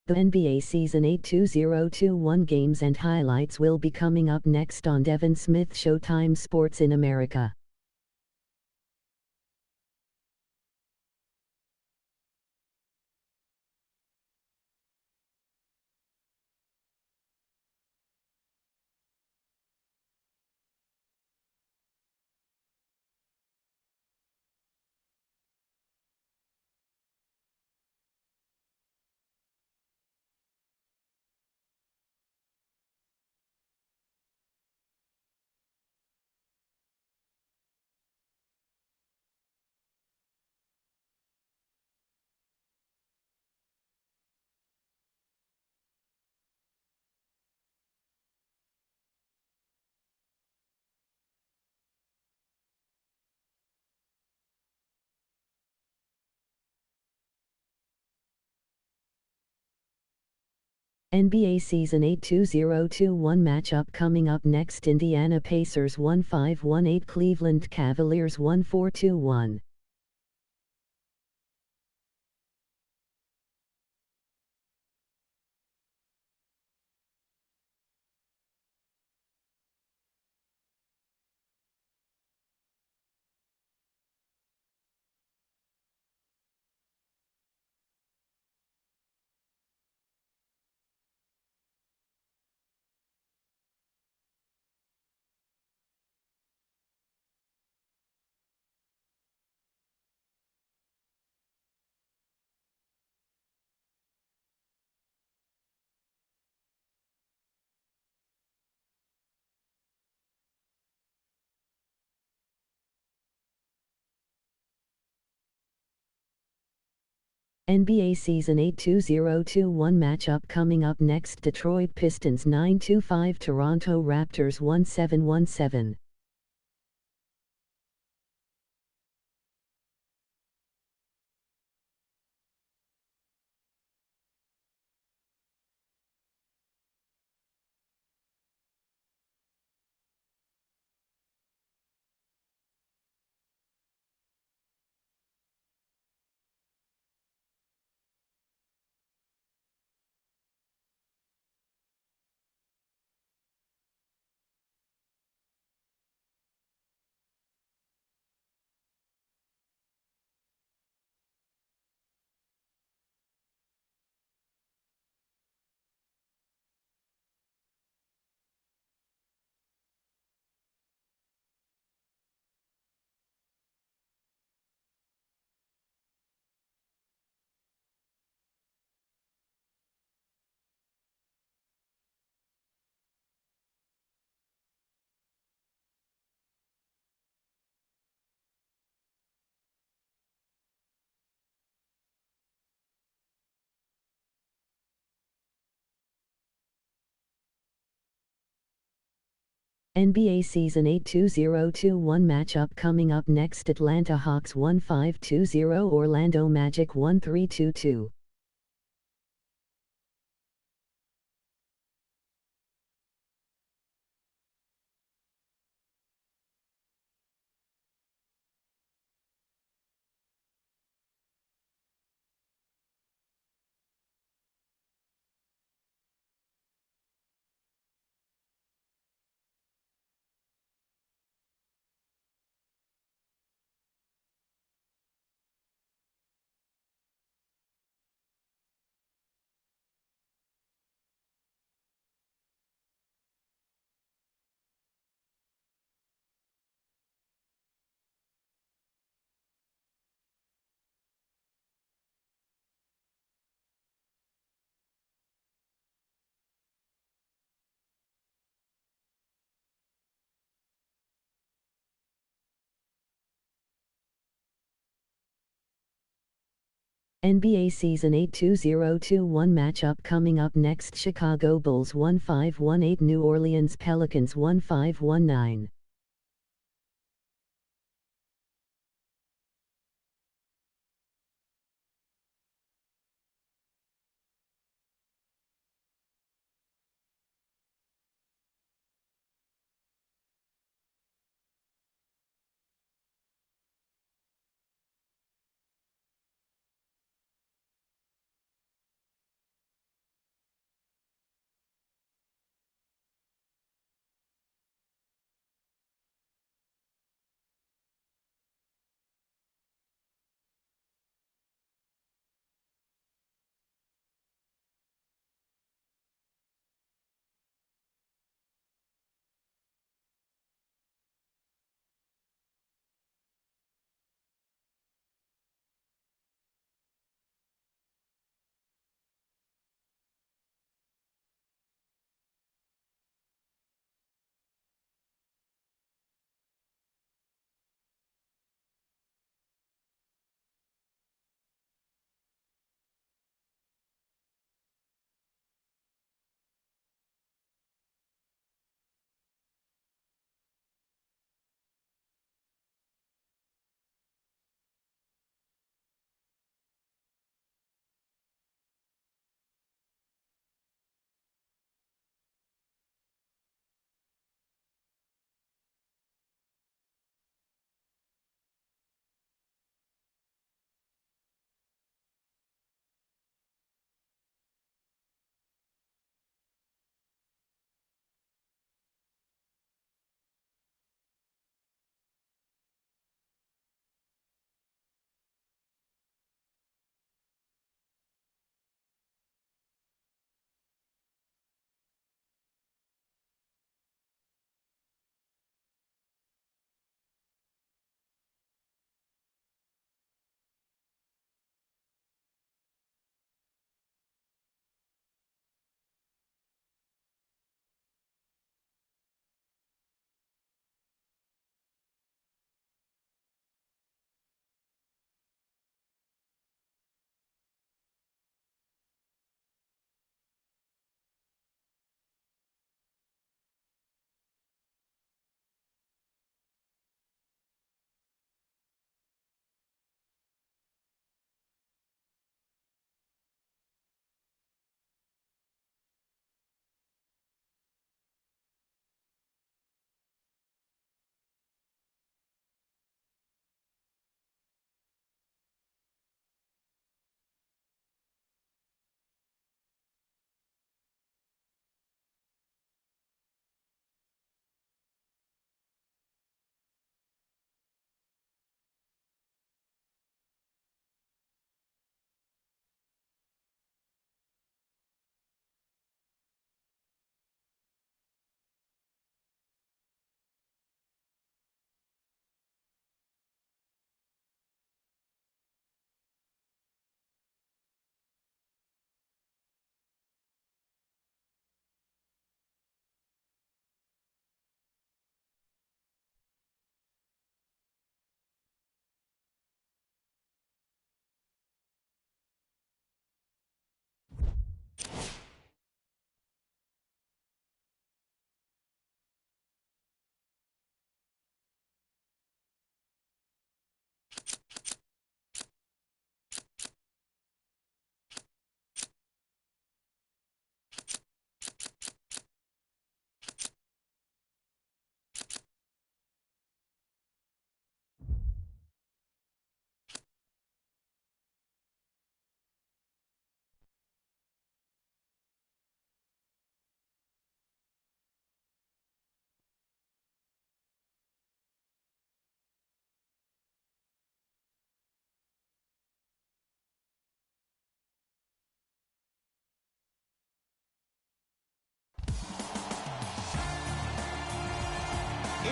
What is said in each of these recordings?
The NBA Season 8 2021 games and highlights will be coming up next on Devin Smith Showtime Sports in America. NBA Season 8 2021 matchup coming up next. Indiana Pacers 1-5-1-8, Cleveland Cavaliers 1-4-2-1. NBA Season 8 2021 matchup coming up next. Detroit Pistons 9-5, Toronto Raptors 1-7-1-7. NBA Season 8 2021 matchup coming up next. Atlanta Hawks 1-5-2-0, Orlando Magic 1-3-2-2. NBA Season 8 2021 matchup coming up next. Chicago Bulls 1-5-1-8, New Orleans Pelicans 1-5-1-9.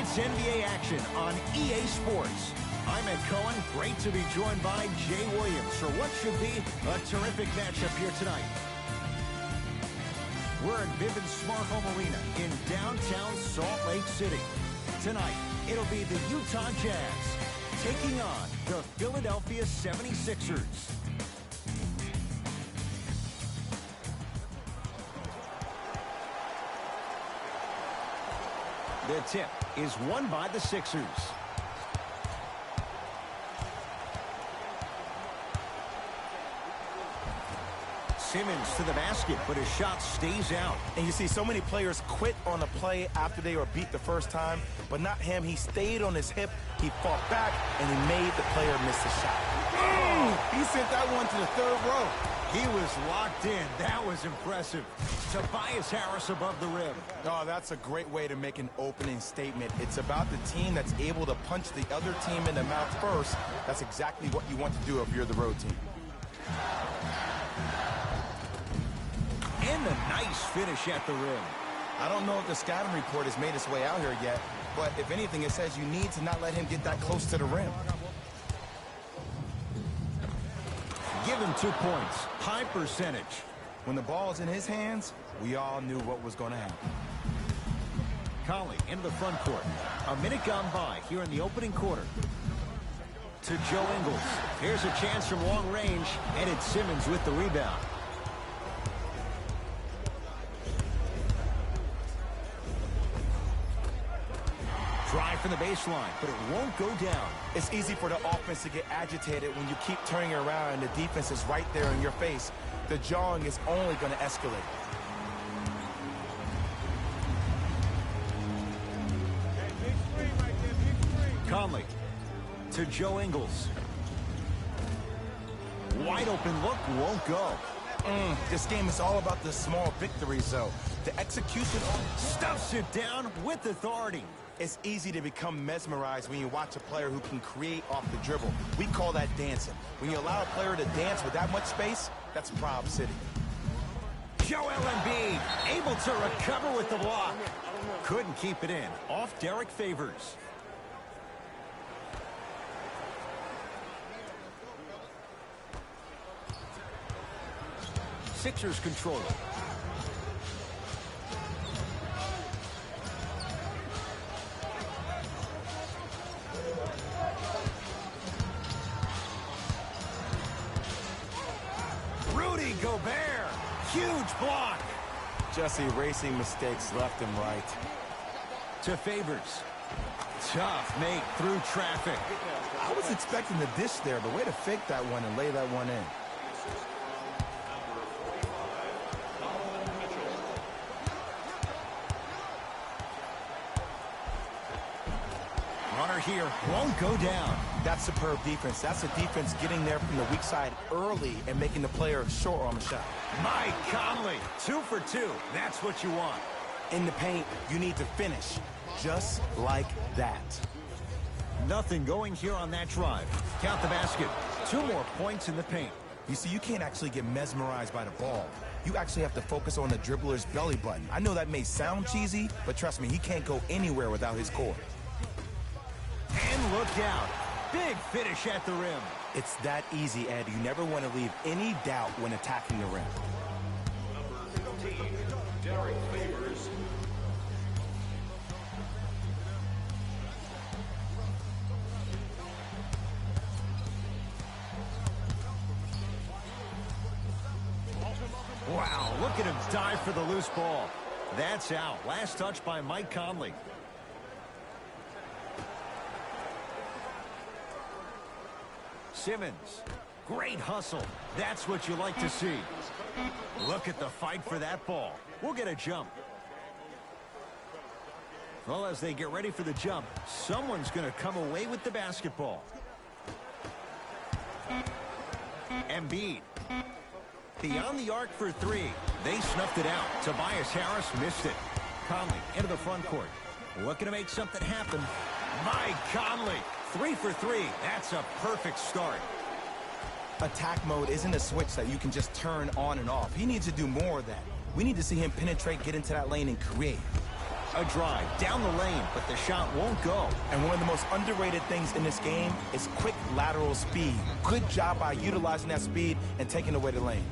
It's NBA action on EA Sports. I'm Ed Cohen. Great to be joined by Jay Williams for what should be a terrific matchup here tonight. We're at Vivint Smart Home Arena in downtown Salt Lake City. Tonight, it'll be the Utah Jazz taking on the Philadelphia 76ers. The tip is won by the Sixers. Simmons to the basket, but his shot stays out. And you see so many players quit on a play after they were beat the first time, but not him. He stayed on his hip, he fought back, and he made the player miss the shot. He sent that one to the third row. He was locked in. That was impressive. Tobias Harris above the rim. Oh, that's a great way to make an opening statement. It's about the team that's able to punch the other team in the mouth first. That's exactly what you want to do if you're the road team. And a nice finish at the rim. I don't know if the scouting report has made its way out here yet, but if anything, it says you need to not let him get that close to the rim. Give him 2 points. High percentage. When the ball's in his hands, we all knew what was going to happen. Conley into the front court. A minute gone by here in the opening quarter. To Joe Ingles. Here's a chance from long range, and it's Simmons with the rebound. Drive from the baseline, but it won't go down. It's easy for the offense to get agitated when you keep turning around and the defense is right there in your face. The jawing is only going to escalate. Conley to Joe Ingles. Wide open look, won't go. This game is all about the small victories, though. The execution Stuffs it down with authority. It's easy to become mesmerized when you watch a player who can create off the dribble. We call that dancing. When you allow a player to dance with that much space, that's Prob City. Joel Embiid able to recover with the block. Couldn't keep it in. Off Derek Favors. Sixers control it. Rudy Gobert. Huge block. Just erasing mistakes left and right. To Favors. Tough make through traffic. I was expecting the dish there, but way to fake that one and lay that one in. Runner here won't go down. That's superb defense. That's a defense getting there from the weak side early and making the player short on the shot. Mike Conley, 2 for 2. That's what you want. In the paint, you need to finish just like that. Nothing going here on that drive. Count the basket. 2 more points in the paint. You see, you can't actually get mesmerized by the ball. You actually have to focus on the dribbler's belly button. I know that may sound cheesy, but trust me, he can't go anywhere without his core. And look out. Big finish at the rim. It's that easy, Ed. You never want to leave any doubt when attacking the rim. Number 15, Derek Favors. Wow, look at him dive for the loose ball. That's out. Last touch by Mike Conley. Simmons. Great hustle. That's what you like to see. Look at the fight for that ball. We'll get a jump. Well, as they get ready for the jump, someone's going to come away with the basketball. Embiid. Beyond the arc for 3. They snuffed it out. Tobias Harris missed it. Conley into the front court. Looking to make something happen. Mike Conley. 3 for 3. That's a perfect start. Attack mode isn't a switch that you can just turn on and off. He needs to do more of that. We need to see him penetrate, get into that lane, and create. A drive down the lane, but the shot won't go. And one of the most underrated things in this game is quick lateral speed. Good job by utilizing that speed and taking away the lane.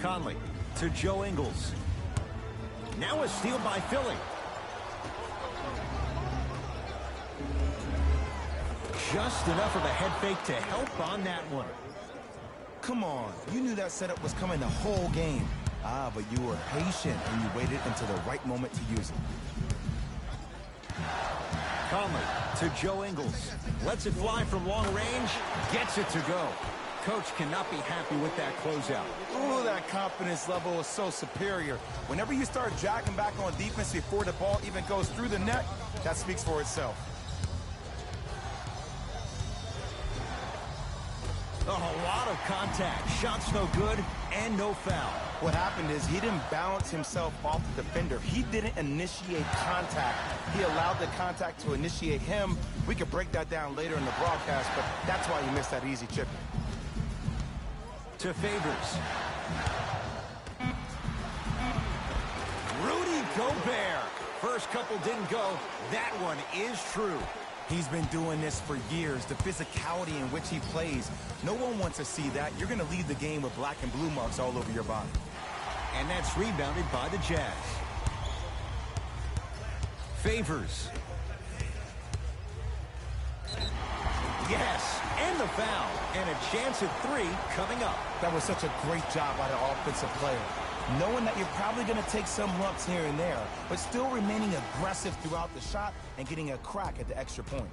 Conley to Joe Ingles. Now a steal by Philly. Just enough of a head fake to help on that one. Come on, you knew that setup was coming the whole game. But you were patient and you waited until the right moment to use it. Conley to Joe Ingles. Lets it fly from long range. Gets it to go. Coach cannot be happy with that closeout. Ooh, that confidence level is so superior. Whenever you start jacking back on defense before the ball even goes through the net, that speaks for itself. Oh, a lot of contact. Shots no good and no foul. What happened is he didn't balance himself off the defender. He didn't initiate contact. He allowed the contact to initiate him. We could break that down later in the broadcast, but that's why he missed that easy chip. To Favors. Rudy Gobert. First couple didn't go. That one is true. He's been doing this for years. The physicality in which he plays. No one wants to see that. You're going to leave the game with black and blue marks all over your body. And that's rebounded by the Jazz. Favors. Yes, and the foul. And a chance at three coming up. That was such a great job by the offensive player. Knowing that you're probably going to take some lumps here and there, but still remaining aggressive throughout the shot and getting a crack at the extra point.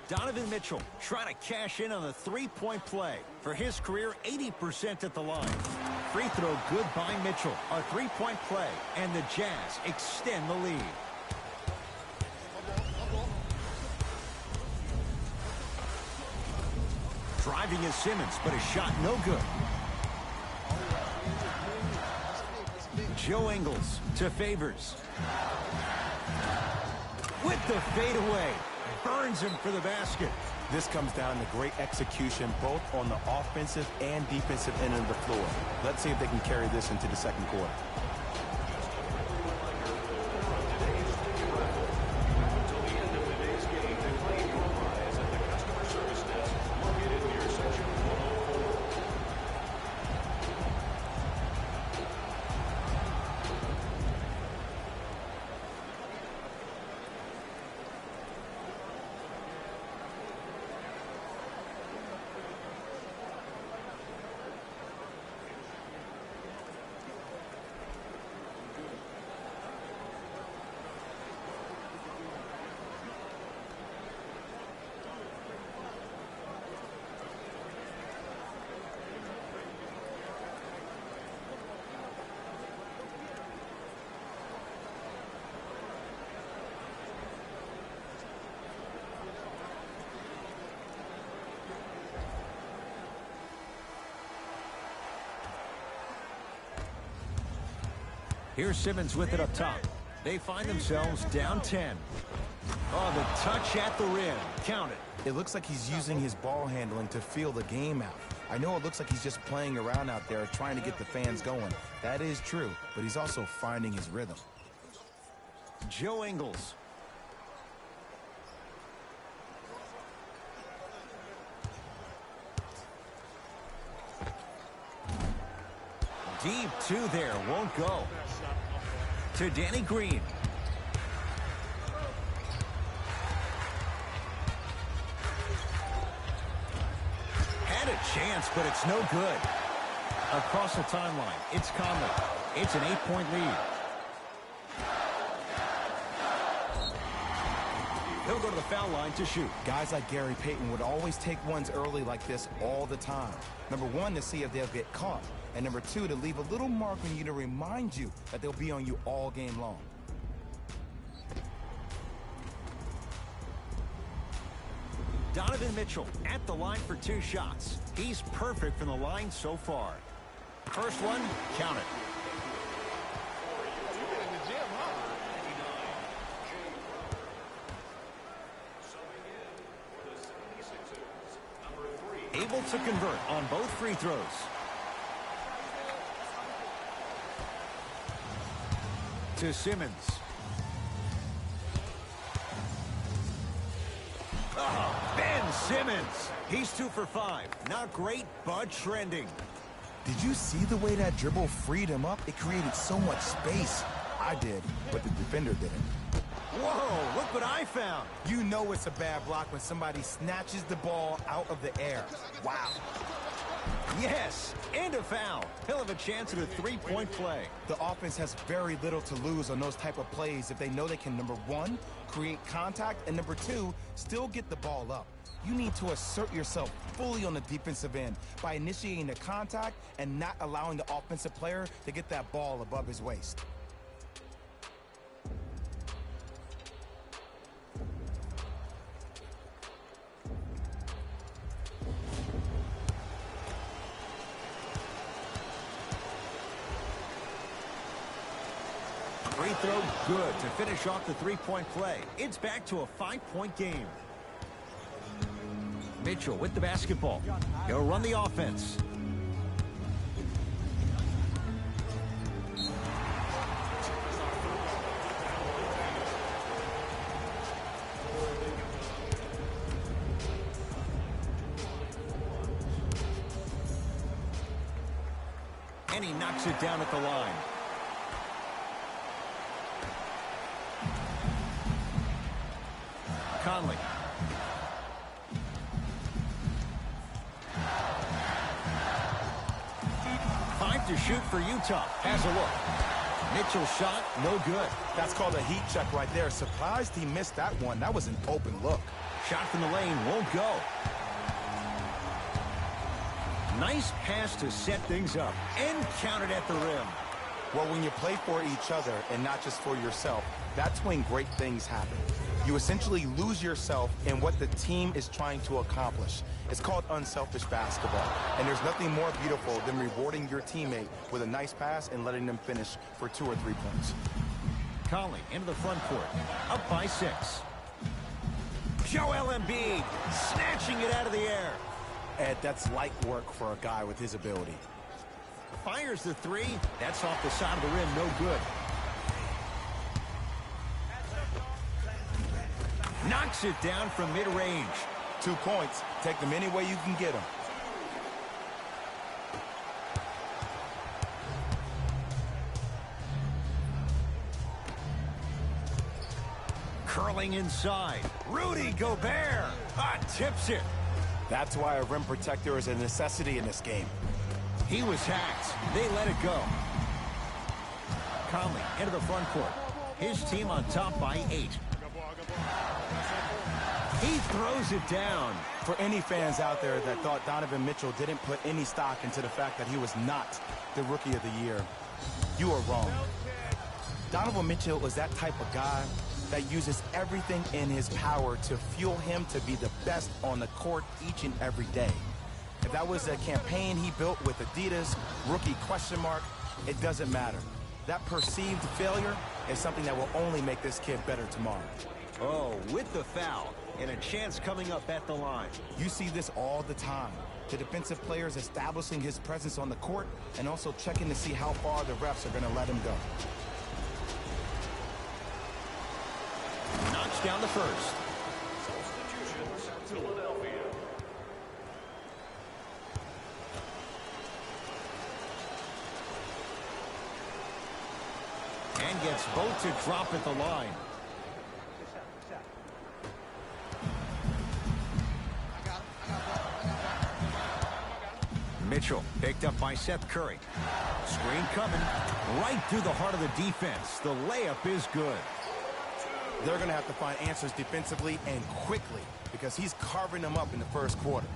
Donovan Mitchell trying to cash in on the three-point play. For his career, 80% at the line. Free throw good by Mitchell. A three-point play, and the Jazz extend the lead. Driving is Simmons, but his shot no good. Joe Ingles to Favors. With the fadeaway. Burns him for the basket. This comes down to great execution both on the offensive and defensive end of the floor. Let's see if they can carry this into the second quarter. Until the end of today's game, the claim your prize at the customer service desk located near section 104. Here's Simmons with it up top. They find themselves down 10. Oh, the touch at the rim. Count it. It looks like he's using his ball handling to feel the game out. I know it looks like he's just playing around out there trying to get the fans going. That is true, but he's also finding his rhythm. Joe Ingles. Deep two there, won't go. To Danny Green. Had a chance, but it's no good. Across the timeline, it's Conley. It's an 8-point lead. He'll go to the foul line to shoot. Guys like Gary Payton would always take ones early like this all the time. Number one, to see if they'll get caught. And number two, to leave a little mark on you to remind you that they'll be on you all game long. Donovan Mitchell at the line for 2 shots. He's perfect from the line so far. First one, count it. Able to convert on both free throws. To Simmons. Oh, Ben Simmons. He's 2 for 5. Not great, but trending. Did you see the way that dribble freed him up? It created so much space. I did, but the defender didn't. Whoa, look what I found. You know it's a bad block when somebody snatches the ball out of the air. Wow. Yes, and a foul. He'll have a chance at a three-point play. The offense has very little to lose on those type of plays if they know they can, number one, create contact, and number two, still get the ball up. You need to assert yourself fully on the defensive end by initiating the contact and not allowing the offensive player to get that ball above his waist. Free throw good to finish off the three-point play. It's back to a 5-point game. Mitchell with the basketball. He'll run the offense. And he knocks it down at the line. Conley. Five to shoot for Utah. Has a look. Mitchell's shot, no good. That's called a heat check right there. Surprised he missed that one. That was an open look. Shot from the lane won't go. Nice pass to set things up and count it at the rim. Well, when you play for each other and not just for yourself, that's when great things happen. You essentially lose yourself in what the team is trying to accomplish. It's called unselfish basketball. And there's nothing more beautiful than rewarding your teammate with a nice pass and letting them finish for 2 or 3 points. Conley into the front court, up by 6. Joel Embiid snatching it out of the air. Ed, that's light work for a guy with his ability. Fires the three. That's off the side of the rim, no good. Knocks it down from mid-range. 2 points. Take them any way you can get them. Curling inside. Rudy Gobert. Tips it. That's why a rim protector is a necessity in this game. He was hacked. They let it go. Conley into the front court. His team on top by 8. He throws it down. For any fans out there that thought Donovan Mitchell didn't put any stock into the fact that he was not the Rookie of the Year, you are wrong. Donovan Mitchell is that type of guy that uses everything in his power to fuel him to be the best on the court each and every day. If that was a campaign he built with Adidas, rookie question mark, it doesn't matter. That perceived failure is something that will only make this kid better tomorrow. Oh, with the foul and a chance coming up at the line. You see this all the time. The defensive players establishing his presence on the court and also checking to see how far the refs are going to let him go. Knocks down the first. Substitutions, Philadelphia. And gets both to drop at the line. Mitchell picked up by Seth Curry. Screen coming right through the heart of the defense. The layup is good. They're going to have to find answers defensively and quickly because he's carving them up in the first quarter.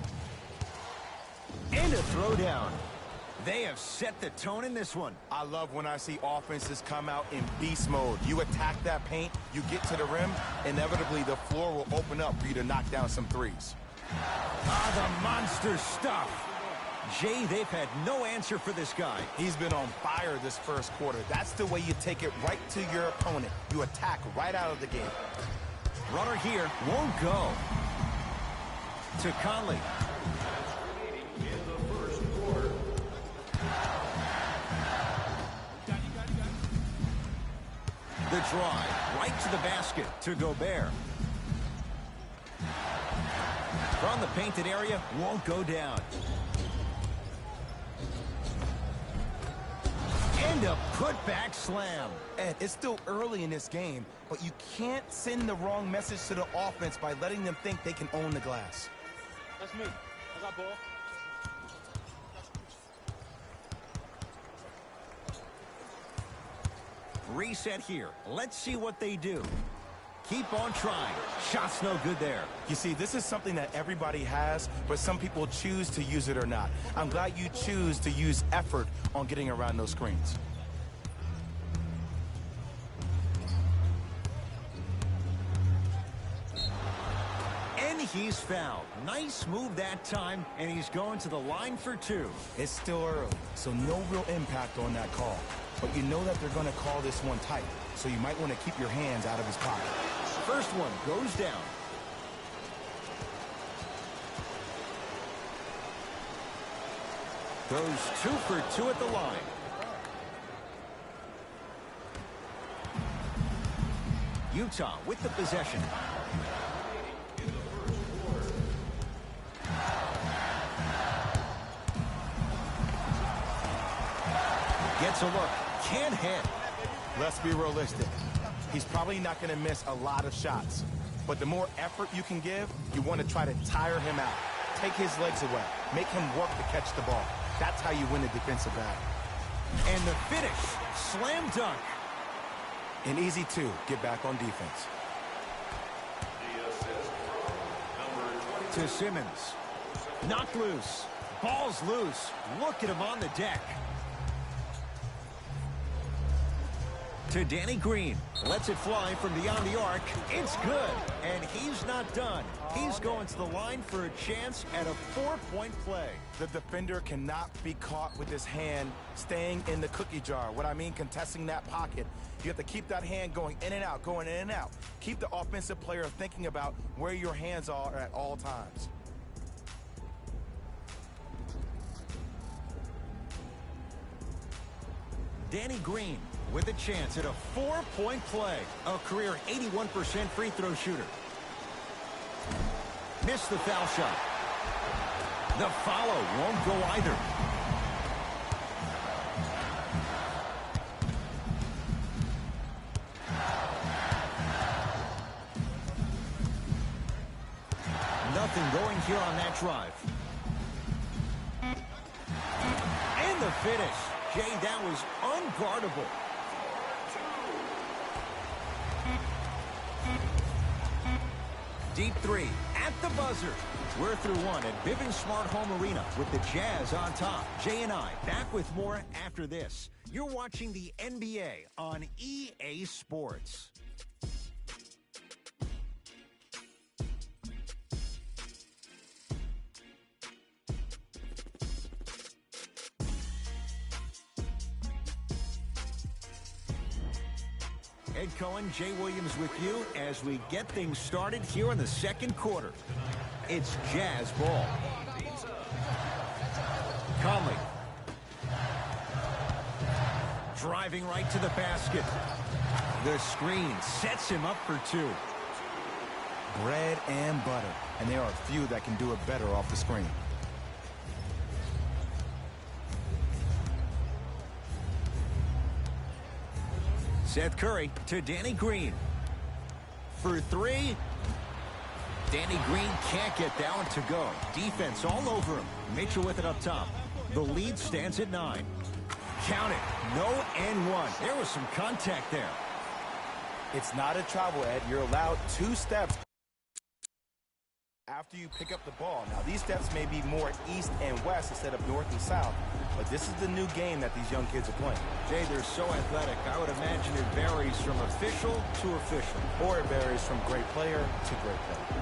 And a throwdown. They have set the tone in this one. I love when I see offenses come out in beast mode. You attack that paint, you get to the rim, inevitably the floor will open up for you to knock down some threes. The monster stuff. Jay, they've had no answer for this guy. He's been on fire this first quarter. That's the way you take it right to your opponent. You attack right out of the gate. Runner here won't go. To Conley. In the first quarter. The drive right to the basket to Gobert. From the painted area, won't go down. And a putback slam. Ed, it's still early in this game, but you can't send the wrong message to the offense by letting them think they can own the glass. That's me. I got ball. Reset here. Let's see what they do. Keep on trying. Shot's no good there. You see, this is something that everybody has, but some people choose to use it or not. I'm glad you choose to use effort on getting around those screens. And he's fouled. Nice move that time, and he's going to the line for two. It's still early, so no real impact on that call. But you know that they're going to call this one tight, so you might want to keep your hands out of his pocket. First one goes down. Goes 2 for 2 at the line. Utah with the possession. Gets a look. Can't hit. Let's be realistic. He's probably not going to miss a lot of shots. But the more effort you can give, you want to try to tire him out. Take his legs away. Make him work to catch the ball. That's how you win a defensive battle. And the finish. Slam dunk. An easy two. Get back on defense. The assist from number 20. To Simmons. Knocked loose. Ball's loose. Look at him on the deck. To Danny Green. Lets it fly from beyond the arc. It's good. And he's not done. He's going to the line for a chance at a 4-point play. The defender cannot be caught with his hand staying in the cookie jar. What I mean, contesting that pocket. You have to keep that hand going in and out, going in and out. Keep the offensive player thinking about where your hands are at all times. Danny Green with a chance at a 4-point play. A career 81% free throw shooter. Missed the foul shot. The follow won't go either. Nothing going here on that drive. And the finish. Jay, that was unguardable. Deep three at the buzzer. We're through one at Vivint Smart Home Arena with the Jazz on top. Jay and I back with more after this. You're watching the NBA on EA Sports. Ed Cohen, Jay Williams with you as we get things started here in the second quarter. It's Jazz ball. Conley. Driving right to the basket. The screen sets him up for two. Bread and butter. And there are a few that can do it better off the screen. Seth Curry to Danny Green. For three. Danny Green can't get that one to go. Defense all over him. Mitchell with it up top. The lead stands at 9. Count it. No and one. There was some contact there. It's not a travel, Ed. You're allowed 2 steps after you pick up the ball. Now, these steps may be more east and west instead of north and south, but this is the new game that these young kids are playing. Jay, they're so athletic. I would imagine it varies from official to official. Or it varies from great player to great player.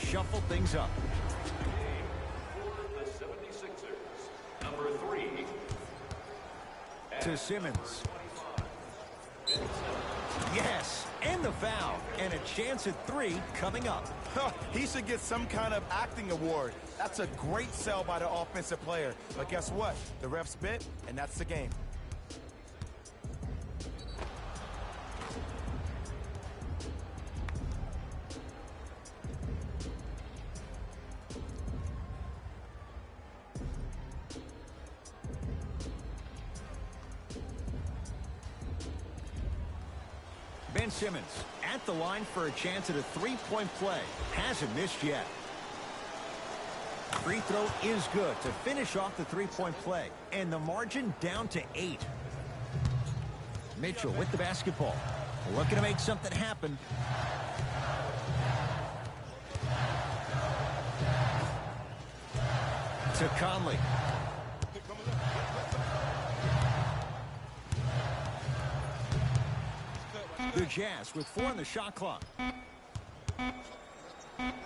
shuffle things up. For the 76ers, number 3. To Simmons. Yes, and the foul. And a chance at 3 coming up. He should get some kind of acting award. That's a great sell by the offensive player. But guess what? The refs bit, and that's the game. Ben Simmons at the line for a chance at a three-point play. Hasn't missed yet. Free throw is good to finish off the three-point play. And the margin down to 8. Mitchell with the basketball. Looking to make something happen. To Conley. The Jazz with 4 on the shot clock.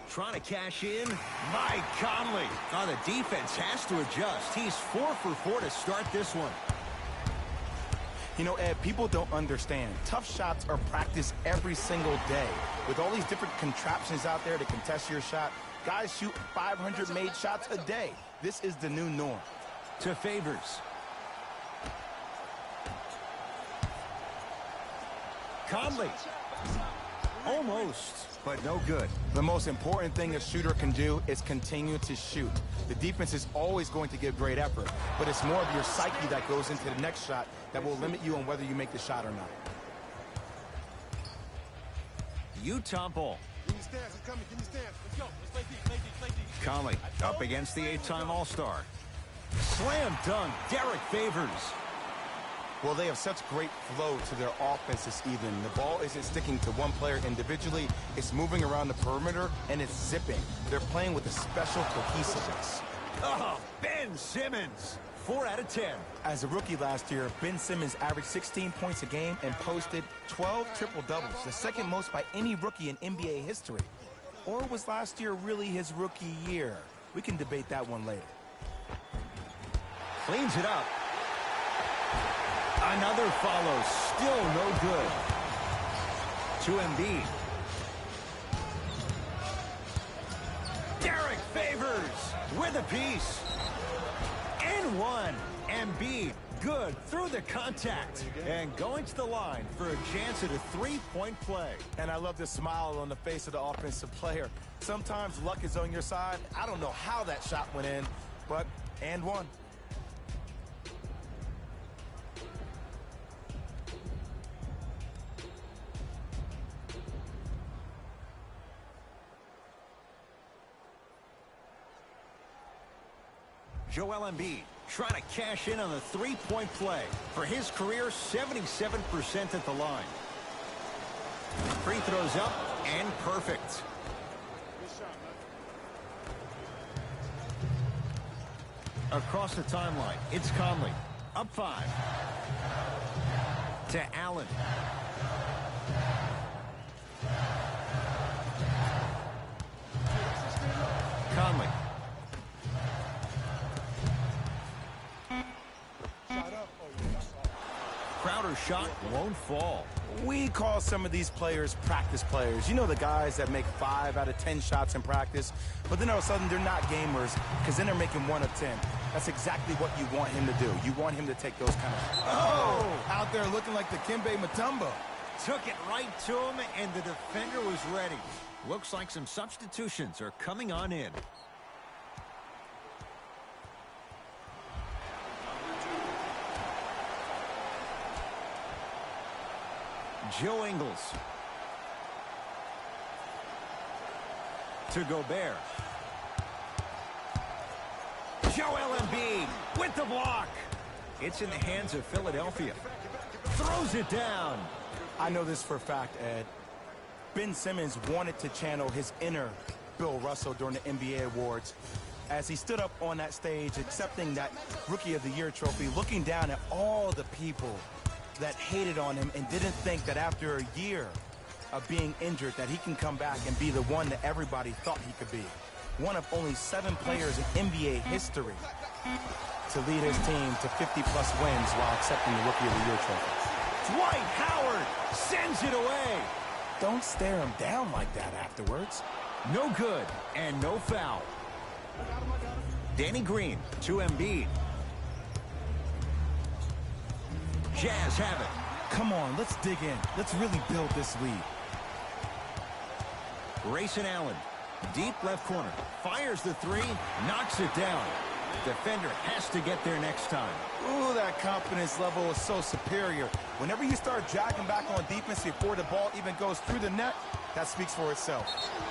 Trying to cash in. Mike Conley. Oh, the defense has to adjust. He's 4 for 4 to start this one. You know, Ed, people don't understand. Tough shots are practiced every single day. With all these different contraptions out there to contest your shot, guys shoot 500 made shots a day. This is the new norm. To Favors. Conley. Almost, but no good. The most important thing a shooter can do is continue to shoot. The defense is always going to give great effort, but it's more of your psyche that goes into the next shot that will limit you on whether you make the shot or not. Utah ball. Give me stance. I'm coming. Give me stance. Let's go. Let's play deep. Play deep. Play deep. Conley up against the 8-time All-Star. Slam dunk, Derek Favors. Well, they have such great flow to their offense this evening. The ball isn't sticking to one player individually. It's moving around the perimeter, and it's zipping. They're playing with a special cohesiveness. Oh, Ben Simmons. 4 out of 10. As a rookie last year, Ben Simmons averaged 16 points a game and posted 12 triple-doubles, the second most by any rookie in NBA history. Or was last year really his rookie year? We can debate that one later. Cleans it up. Another follow, still no good. To Embiid. Derek Favors with a piece. And one. Embiid, good through the contact. And going to the line for a chance at a three-point play. And I love the smile on the face of the offensive player. Sometimes luck is on your side. I don't know how that shot went in, but and one. Joel Embiid trying to cash in on the three-point play. For his career, 77% at the line. Free throws up and perfect. Across the timeline, it's Conley. Up 5. To Allen. Conley. Crowder's shot won't fall. We call some of these players practice players. You know, the guys that make 5 out of 10 shots in practice, but then all of a sudden they're not gamers because then they're making 1 of 10. That's exactly what you want him to do. You want him to take those kind of... Oh! Out there looking like the Dikembe Mutombo. Took it right to him, and the defender was ready. Looks like some substitutions are coming on in. Joe Ingles. To Gobert. Joel Embiid with the block. It's in the hands of Philadelphia. Throws it down. I know this for a fact, Ed. Ben Simmons wanted to channel his inner Bill Russell during the NBA awards as he stood up on that stage accepting that Rookie of the Year trophy, looking down at all the people that hated on him and didn't think that after a year of being injured that he can come back and be the one that everybody thought he could be. One of only 7 players in NBA history to lead his team to 50-plus wins while accepting the Rookie of the Year trophy. Dwight Howard sends it away. Don't stare him down like that afterwards. No good and no foul. Danny Green to Embiid. Jazz have it. Come on, let's dig in. Let's really build this lead. Grayson Allen, deep left corner, fires the 3, knocks it down. Defender has to get there next time. Ooh, that confidence level is so superior. Whenever you start dragging back on defense before the ball even goes through the net, that speaks for itself.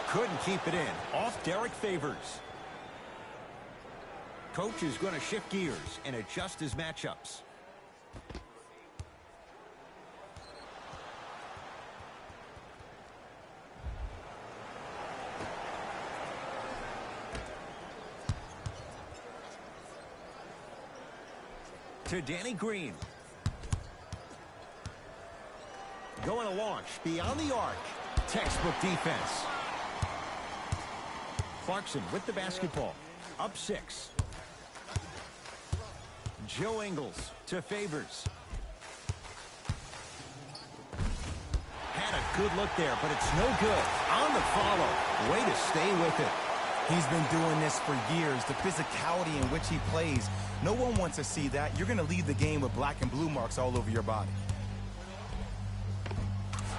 Couldn't keep it in. Off Derek Favors. Coach is going to shift gears and adjust his matchups. To Danny Green. Going to launch beyond the arc. Textbook defense. Clarkson with the basketball. Up 6. Joe Ingles to Favors. Had a good look there, but it's no good. On the follow. Way to stay with it. He's been doing this for years. The physicality in which he plays. No one wants to see that. You're going to leave the game with black and blue marks all over your body.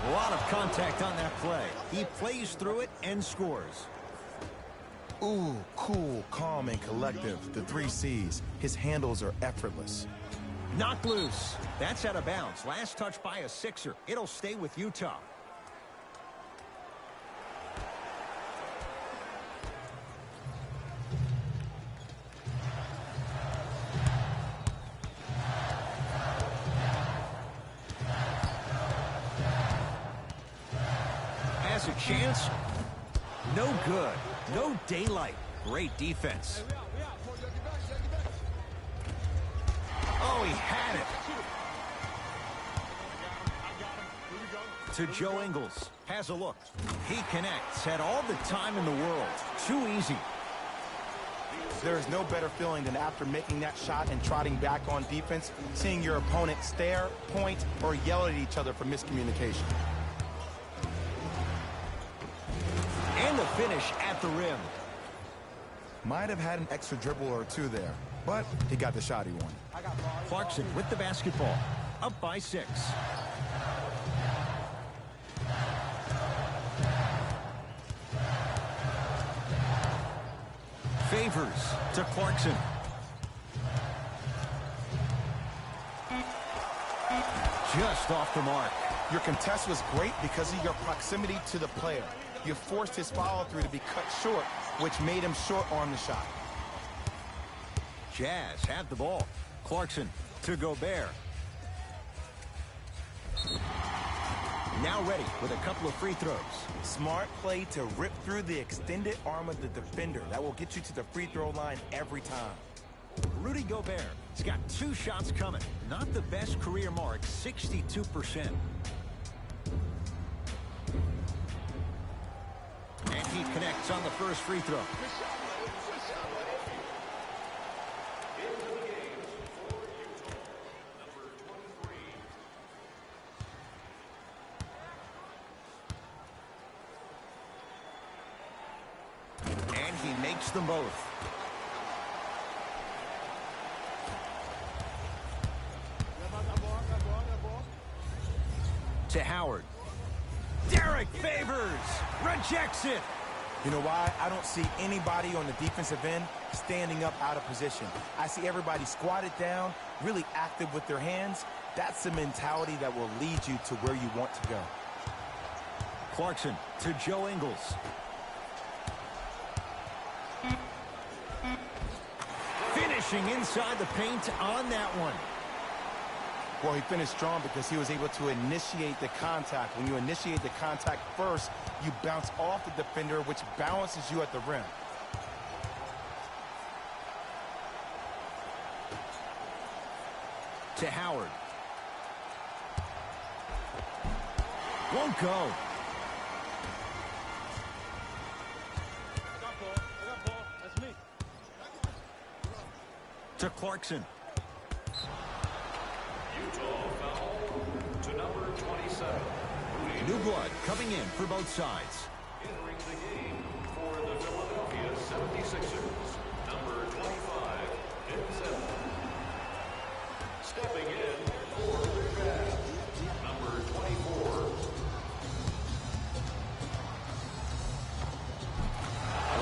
A lot of contact on that play. He plays through it and scores. Ooh, cool, calm, and collective. The 3 C's. His handles are effortless. Knocked loose. That's out of bounds. Last touch by a Sixer. It'll stay with Utah. Has a chance. No good. No daylight. Great defense. Oh, he had it. To Joe Ingles. Has a look. He connects. Had all the time in the world. Too easy. There is no better feeling than after making that shot and trotting back on defense, seeing your opponent stare, point, or yell at each other for miscommunication. And the finish at the rim. Might have had an extra dribble or 2 there, but he got the shot he wanted. Clarkson with the basketball. Up by 6. Favors to Clarkson. Just off the mark. Your contest was great because of your proximity to the player. You forced his follow-through to be cut short, which made him short on the shot. Jazz have the ball. Clarkson to Gobert. Now ready with a couple of free throws. Smart play to rip through the extended arm of the defender. That will get you to the free throw line every time. Rudy Gobert has got 2 shots coming. Not the best career mark, 62%. And he connects on the first free throw. And he makes them both. To Howard. Derek Favors rejects it. You know why? I don't see anybody on the defensive end standing up out of position. I see everybody squatted down, really active with their hands. That's the mentality that will lead you to where you want to go. Clarkson to Joe Ingles. Finishing inside the paint on that one. Well, he finished strong because he was able to initiate the contact. When you initiate the contact first, you bounce off the defender, which balances you at the rim. To Howard. Won't go. to Clarkson. Utah foul to number 27. New blood coming in for both sides. Entering the game for the Philadelphia 76ers, number 25, Denzel. Stepping in for the Jazz, number 24.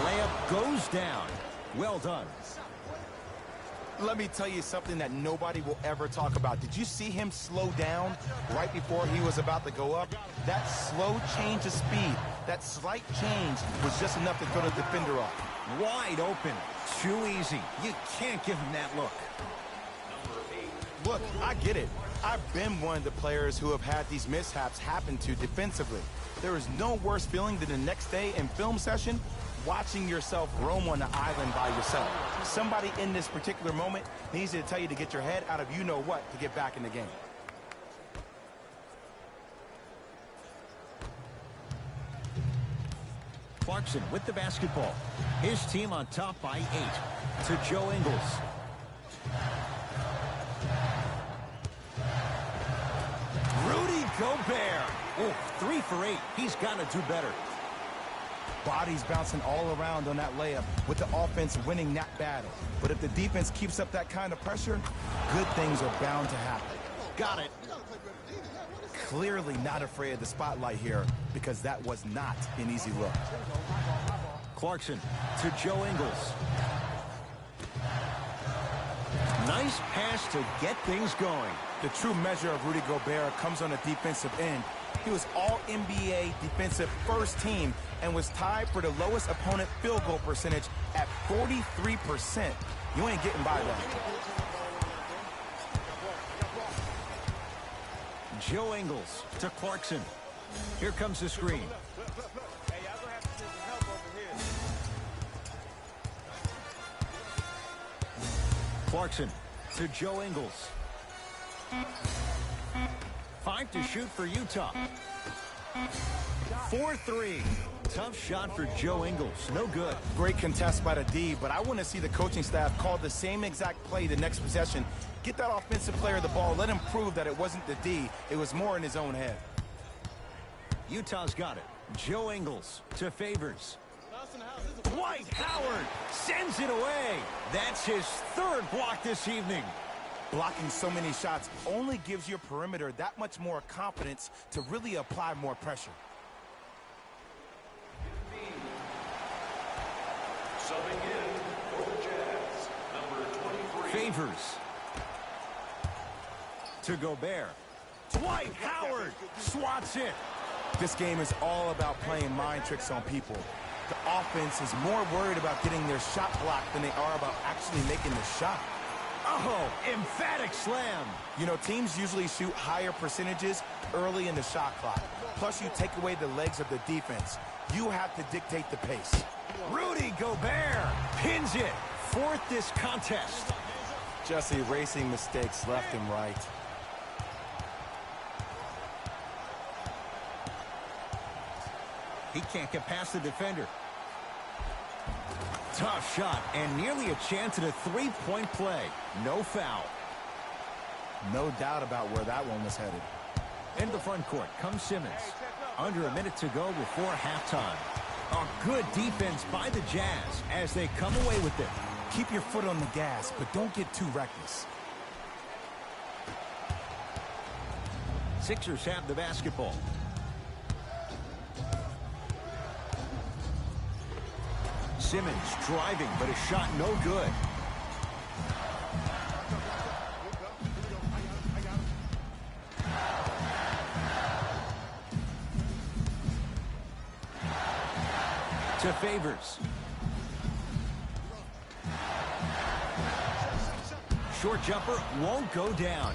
Layup goes down. Well done. Let me tell you something that nobody will ever talk about. Did you see him slow down right before he was about to go up? That slow change of speed, that slight change was just enough to throw the defender off. Wide open. Too easy. You can't give him that look. Look, I get it. I've been one of the players who have had these mishaps happen to defensively. There is no worse feeling than the next day in film session watching yourself roam on the island by yourself. Somebody in this particular moment needs to tell you to get your head out of you-know-what to get back in the game. Clarkson with the basketball. His team on top by 8 to Joe Ingles. Rudy Gobert. Oh, 3 for 8. He's got to do better. Bodies bouncing all around on that layup with the offense winning that battle. But if the defense keeps up that kind of pressure, good things are bound to happen. Got it. Clearly not afraid of the spotlight here because that was not an easy look. Clarkson to Joe Ingles. Nice pass to get things going. The true measure of Rudy Gobert comes on the defensive end. He was all-NBA defensive first team and was tied for the lowest opponent field goal percentage at 43%. You ain't getting by that. Joe Ingles to Clarkson. Here comes the screen. Clarkson to Joe Ingles. 5 to shoot for Utah. 4-3. Tough shot for Joe Ingles. No good. Great contest by the D, but I want to see the coaching staff call the same exact play the next possession. Get that offensive player the ball. Let him prove that it wasn't the D. It was more in his own head. Utah's got it. Joe Ingles to Favors. Dwight Howard sends it away. That's his 3rd block this evening. Blocking so many shots only gives your perimeter that much more confidence to really apply more pressure. Subbing in for the Jazz, number 23. Favors to Gobert. Dwight Howard swats it. This game is all about playing mind tricks on people. The offense is more worried about getting their shot blocked than they are about actually making the shot. Oh, emphatic slam. You know, teams usually shoot higher percentages early in the shot clock. Plus, you take away the legs of the defense. You have to dictate the pace. Rudy Gobert pins it. 4th this contest. Just erasing mistakes left and right. He can't get past the defender. Tough shot and nearly a chance at a 3-point play. No foul. No doubt about where that one was headed. Into the front court comes Simmons. Under a minute to go before halftime. A good defense by the Jazz as they come away with it. Keep your foot on the gas, but don't get too reckless. Sixers have the basketball. Simmons driving, but a shot no good. To Favors. Short jumper won't go down.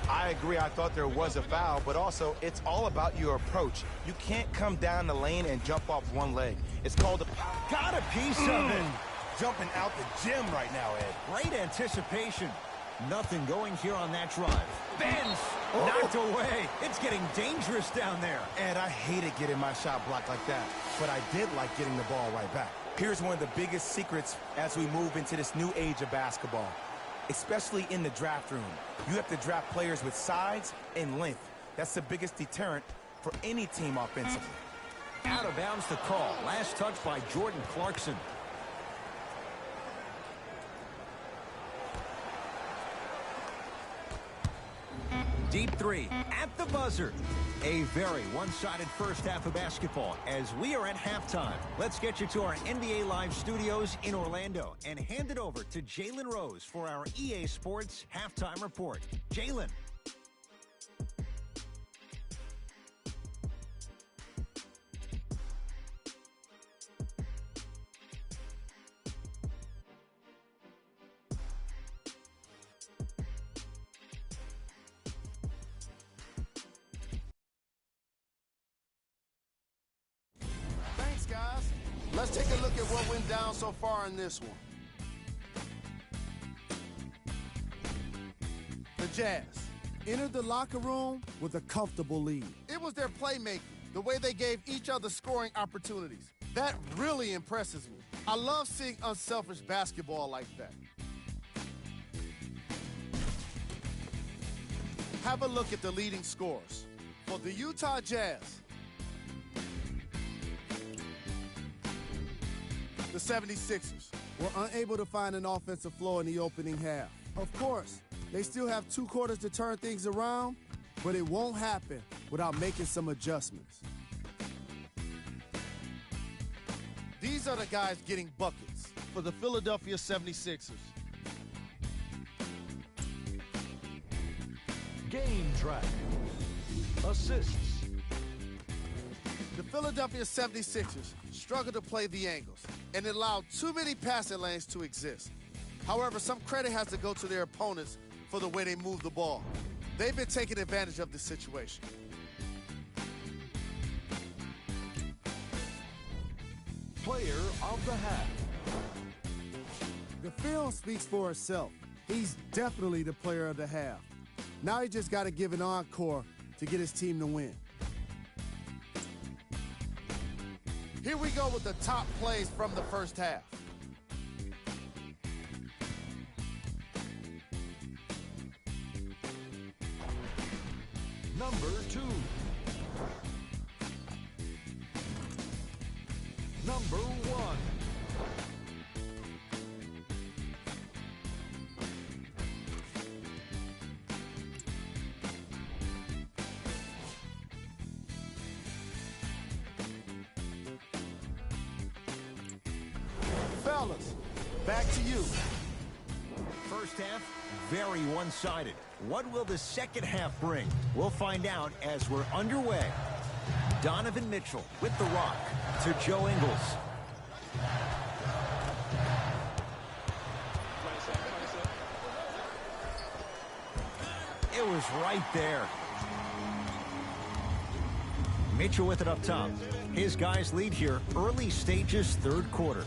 I agree. I thought there was a foul, but also it's all about your approach. You can't come down the lane and jump off one leg. It's called a... Got a piece of it. Jumping out the gym right now, Ed. Great anticipation. Nothing going here on that drive. Benz knocked away. It's getting dangerous down there. Ed, I hated getting my shot blocked like that, but I did like getting the ball right back. Here's one of the biggest secrets as we move into this new age of basketball. especially in the draft room. You have to draft players with size and length. That's the biggest deterrent for any team offensively. Out of bounds the call. Last touch by Jordan Clarkson. Deep three at the buzzer. A very one-sided first half of basketball as we are at halftime. Let's get you to our NBA Live studios in Orlando and hand it over to Jalen Rose for our EA Sports Halftime Report. Jalen. Thanks, guys. Let's take a look at what went down so far in this one. The Jazz entered the locker room with a comfortable lead. It was their playmaking, the way they gave each other scoring opportunities. That really impresses me. I love seeing unselfish basketball like that. Have a look at the leading scorers. For the Utah Jazz, the 76ers were unable to find an offensive flow in the opening half. Of course, they still have 2 quarters to turn things around, but it won't happen without making some adjustments. These are the guys getting buckets for the Philadelphia 76ers. Game track. Assists. The Philadelphia 76ers struggled to play the angles and allowed too many passing lanes to exist. However, some credit has to go to their opponents for the way they move the ball. They've been taking advantage of this situation. Player of the half. The film speaks for itself. He's definitely the player of the half. Now he just got to give an encore to get his team to win. Here we go with the top plays from the first half. Number 2. Number 1. Fellas, back to you. First half, very one-sided. What will the second half bring? We'll find out as we're underway. Donovan Mitchell with the rock to Joe Ingles. It was right there. Mitchell with it up top. His guys lead here, early stages, third quarter.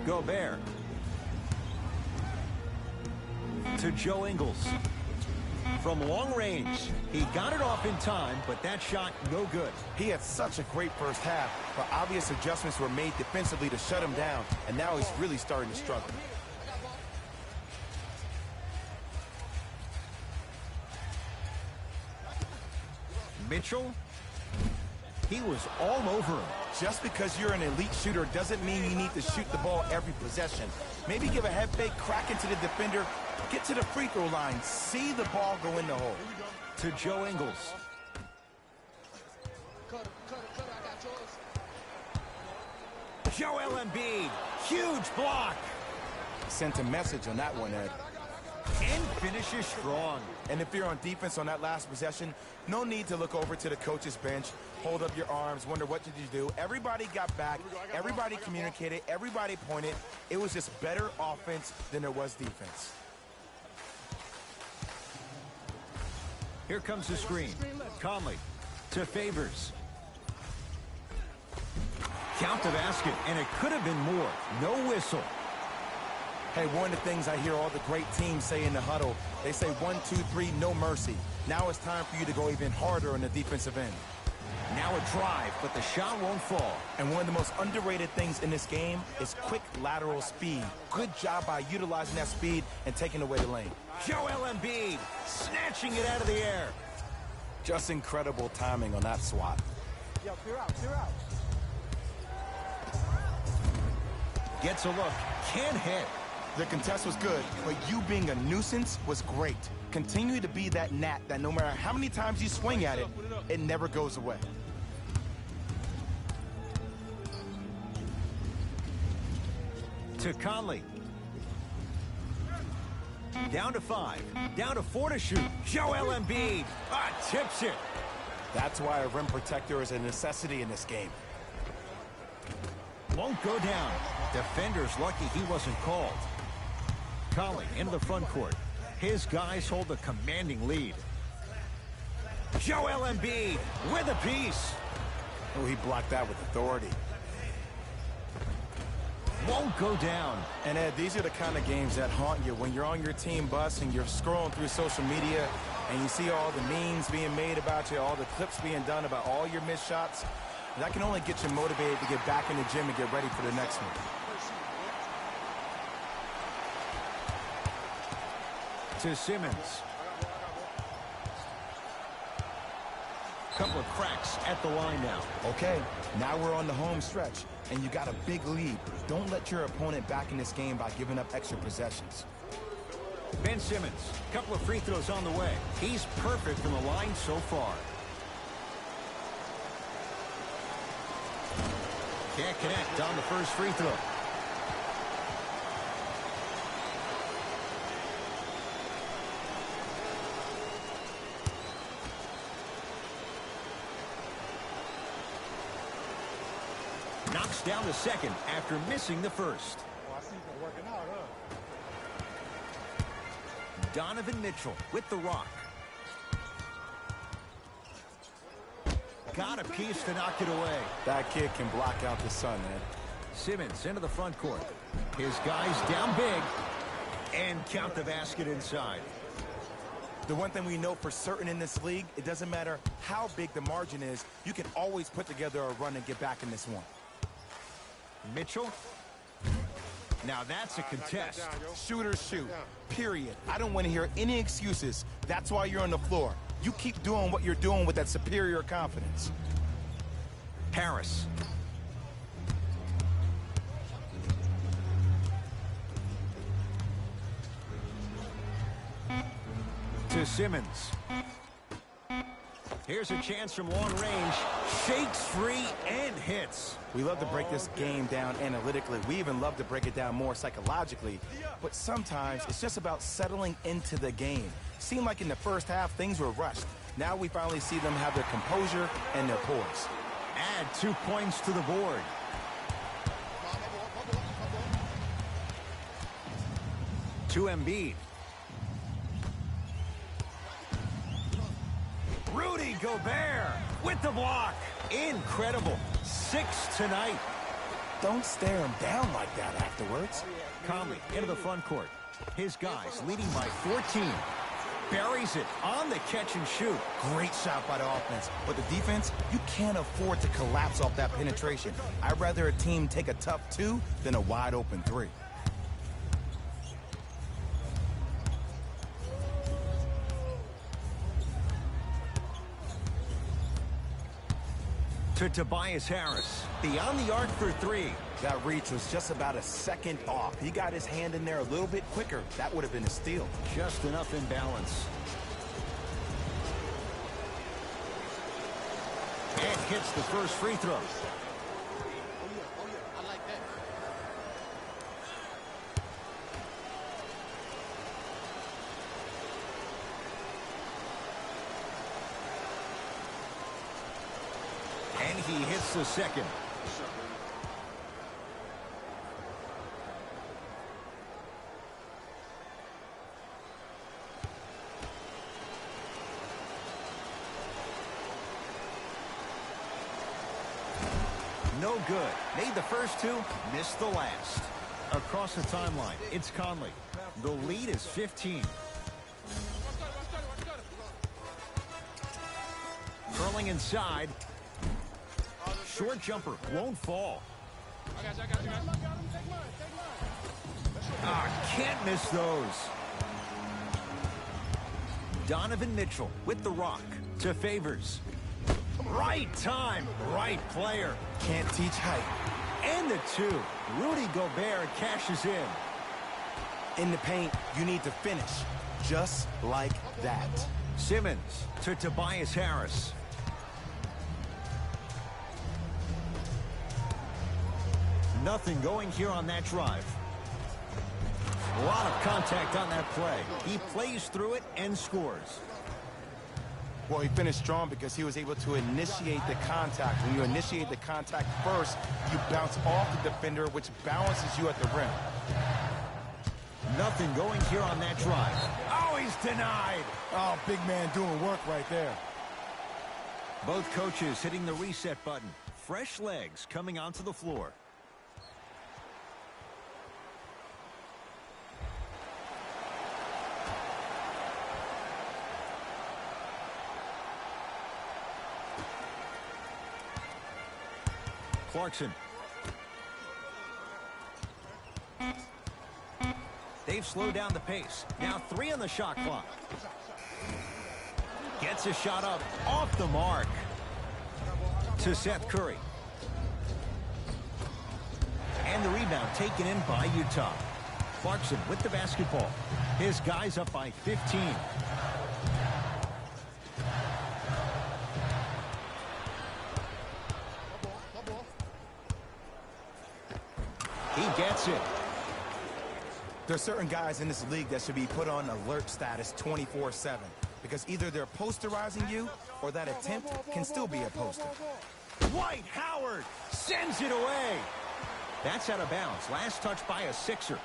Gobert to Joe Ingles. From long range, he got it off in time, but that shot no good. He had such a great first half, but obvious adjustments were made defensively to shut him down, and now he's really starting to struggle. Mitchell, he was all over him. Just because you're an elite shooter doesn't mean you need to shoot the ball every possession. Maybe give a head fake, crack into the defender, get to the free throw line, see the ball go in the hole. To Joe Ingles. Joel Embiid, huge block. Sent a message on that one, Ed. And finishes strong. And if you're on defense on that last possession, no need to look over to the coach's bench, hold up your arms, wonder what did you do. Everybody got back, everybody communicated, everybody pointed. It was just better offense than there was defense. Here comes the screen. Conley to Favors. Count the basket, and it could have been more. No whistle. Hey, one of the things I hear all the great teams say in the huddle, they say 1, 2, 3, no mercy. Now it's time for you to go even harder on the defensive end. Now a drive, but the shot won't fall. And one of the most underrated things in this game is quick lateral speed. Good job by utilizing that speed and taking away the lane. Joel Embiid snatching it out of the air. Just incredible timing on that swat. Yo, clear out, clear out. Gets a look, can't hit. The contest was good, but you being a nuisance was great. Continue to be that gnat that no matter how many times you swing at it, it never goes away. To Conley. Down to 5. Down to 4 to shoot. Joel Embiid tips it. That's why a rim protector is a necessity in this game. Won't go down. Defender's lucky he wasn't called. Conley into the front court. His guys hold a commanding lead. Joel Embiid with a piece. Oh, he blocked that with authority. Won't go down. And Ed, these are the kind of games that haunt you when you're on your team bus and you're scrolling through social media and you see all the memes being made about you, all the clips being done about all your missed shots. That can only get you motivated to get back in the gym and get ready for the next one. To Simmons. Couple of cracks at the line now. Okay, now we're on the home stretch, and you got a big lead. Don't let your opponent back in this game by giving up extra possessions. Ben Simmons, couple of free throws on the way. He's perfect from the line so far. Can't connect on the first free throw. Knocks down the second after missing the first. Oh, I see you working out, huh? Donovan Mitchell with the rock. Got a piece to knock it away. That kid can block out the sun, man. Simmons into the front court. His guys down big. And count the basket inside. The one thing we know for certain in this league, it doesn't matter how big the margin is, you can always put together a run and get back in this one. Mitchell. Now that's a contest. Shooters shoot, period. I don't want to hear any excuses. That's why you're on the floor. You keep doing what you're doing with that superior confidence. Harris. To Simmons. Here's a chance from long range. Shakes free and hits. We love to break this game down analytically. We even love to break it down more psychologically. But sometimes it's just about settling into the game. Seemed like in the first half, things were rushed. Now we finally see them have their composure and their poise. Add 2 points to the board. To Embiid. Rudy Gobert with the block. Incredible. 6 tonight. Don't stare him down like that afterwards. Conley into the front court. His guys leading by 14. Buries it on the catch and shoot. Great shot by the offense. But the defense, you can't afford to collapse off that penetration. I'd rather a team take a tough 2 than a wide open 3. To Tobias Harris. Beyond the arc for 3. That reach was just about a second off. He got his hand in there a little bit quicker. That would have been a steal. Just enough imbalance. And hits the first free throw. I like that. And he hits the second. No good. Made the first 2, missed the last. Across the timeline, it's Conley. The lead is 15. Curling inside, short jumper won't fall. Can't miss those. Donovan Mitchell with the rock to Favors. Right time, right player. Can't teach height. And the two. Rudy Gobert cashes in. In the paint, you need to finish just like that. Simmons to Tobias Harris. Nothing going here on that drive. A lot of contact on that play. He plays through it and scores. Well, he finished strong because he was able to initiate the contact. When you initiate the contact first, you bounce off the defender, which balances you at the rim. Nothing going here on that drive. Oh, he's denied. Oh, big man doing work right there. Both coaches hitting the reset button. Fresh legs coming onto the floor. Clarkson. They've slowed down the pace. Now 3 on the shot clock. Gets a shot up off the mark. To Seth Curry. And the rebound taken in by Utah. Clarkson with the basketball. His guys up by 15. He gets it. There's certain guys in this league that should be put on alert status 24/7 because either they're posterizing you or that attempt can still be a poster. Dwight Howard sends it away. That's out of bounds. Last touch by a Sixer.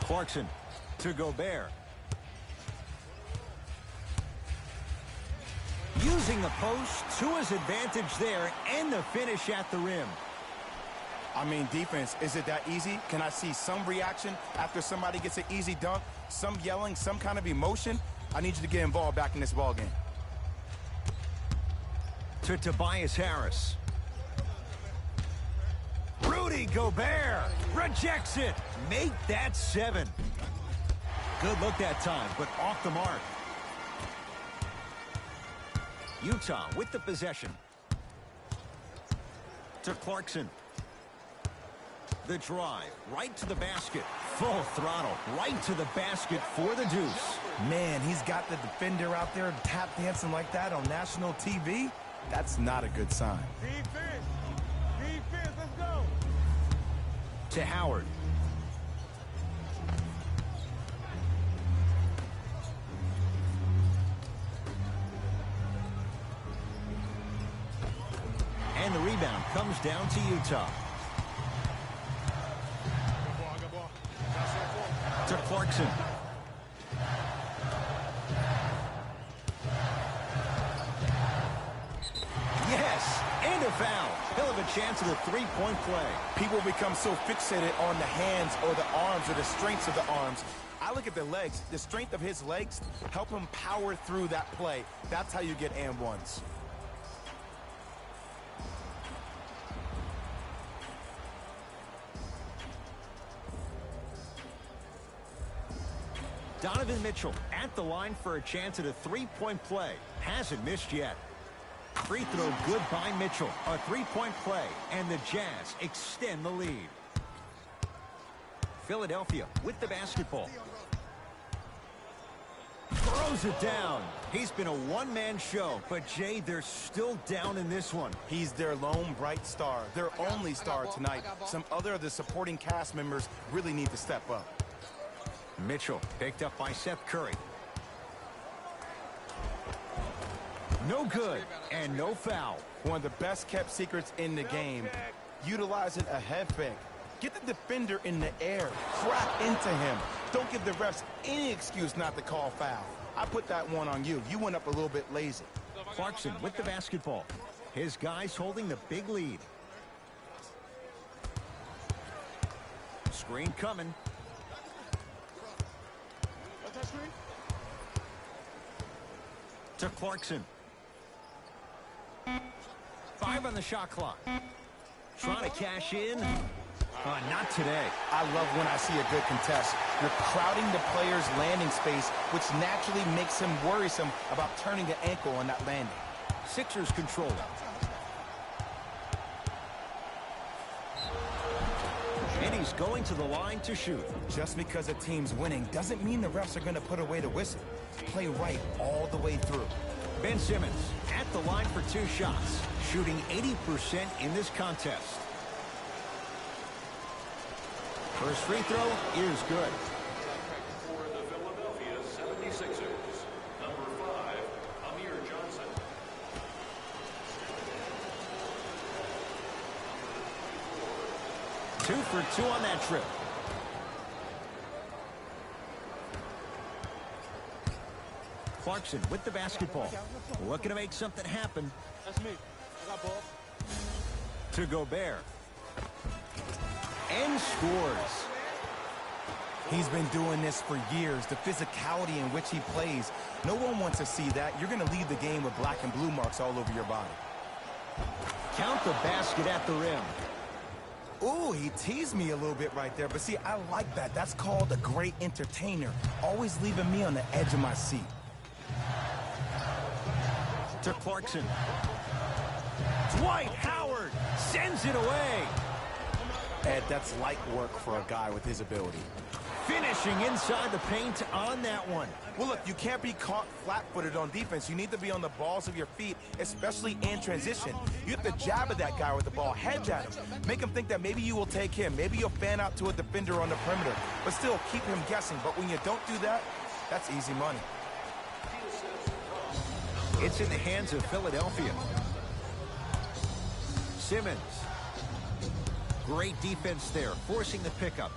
Clarkson to Gobert. Using the post to his advantage there and the finish at the rim. I mean, defense, is it that easy? Can I see some reaction after somebody gets an easy dunk? Some yelling, some kind of emotion? I need you to get involved back in this ballgame. To Tobias Harris. Rudy Gobert rejects it. Make that 7. Good look that time, but off the mark. Utah with the possession. To Clarkson. The drive, right to the basket. Full throttle, right to the basket for the deuce. Man, he's got the defender out there tap dancing like that on national TV. That's not a good sign. Defense. Defense, let's go. To Howard. And the rebound comes down to Utah. To Clarkson. Yes, and a foul. He'll have a chance at a three-point play. People become so fixated on the hands or the arms or the strengths of the arms. I look at the legs. The strength of his legs help him power through that play. That's how you get and ones. Donovan Mitchell at the line for a chance at a three-point play. Hasn't missed yet. Free throw good by Mitchell. A three-point play, and the Jazz extend the lead. Philadelphia with the basketball. Throws it down. He's been a one-man show, but Jay, they're still down in this one. He's their lone bright star, their only star tonight. Some other of the supporting cast members really need to step up. Mitchell picked up by Seth Curry. No good and no foul. One of the best kept secrets in the game. Utilizing a head fake. Get the defender in the air. Crack into him. Don't give the refs any excuse not to call foul. I put that one on you. You went up a little bit lazy. Clarkson with the basketball. His guys holding the big lead. Screen coming. To Clarkson. 5 on the shot clock. Trying to cash in. Not today. I love when I see a good contest. You're crowding the player's landing space, which naturally makes him worrisome about turning an ankle on that landing. Sixers control it. And he's going to the line to shoot. Just because a team's winning doesn't mean the refs are going to put away the whistle. Play right all the way through. Ben Simmons at the line for 2 shots, shooting 80% in this contest. First free throw is good. For the Philadelphia 76ers, number 5, Amir Johnson. Two for 2 on that trip. Clarkson with the basketball. Looking to make something happen. That's me. I got ball. To Gobert. And scores. He's been doing this for years. The physicality in which he plays. No one wants to see that. You're going to leave the game with black and blue marks all over your body. Count the basket at the rim. Ooh, he teased me a little bit right there. But see, I like that. That's called a great entertainer. Always leaving me on the edge of my seat. To Clarkson. Dwight Howard sends it away. Ed, that's light work for a guy with his ability. Finishing inside the paint on that one. Well, look, you can't be caught flat-footed on defense. You need to be on the balls of your feet, especially in transition. You have to jab at that guy with the ball, hedge at him. Make him think that maybe you will take him. Maybe you'll fan out to a defender on the perimeter. But still, keep him guessing. But when you don't do that, that's easy money. It's in the hands of Philadelphia. Simmons. Great defense there, forcing the pickup.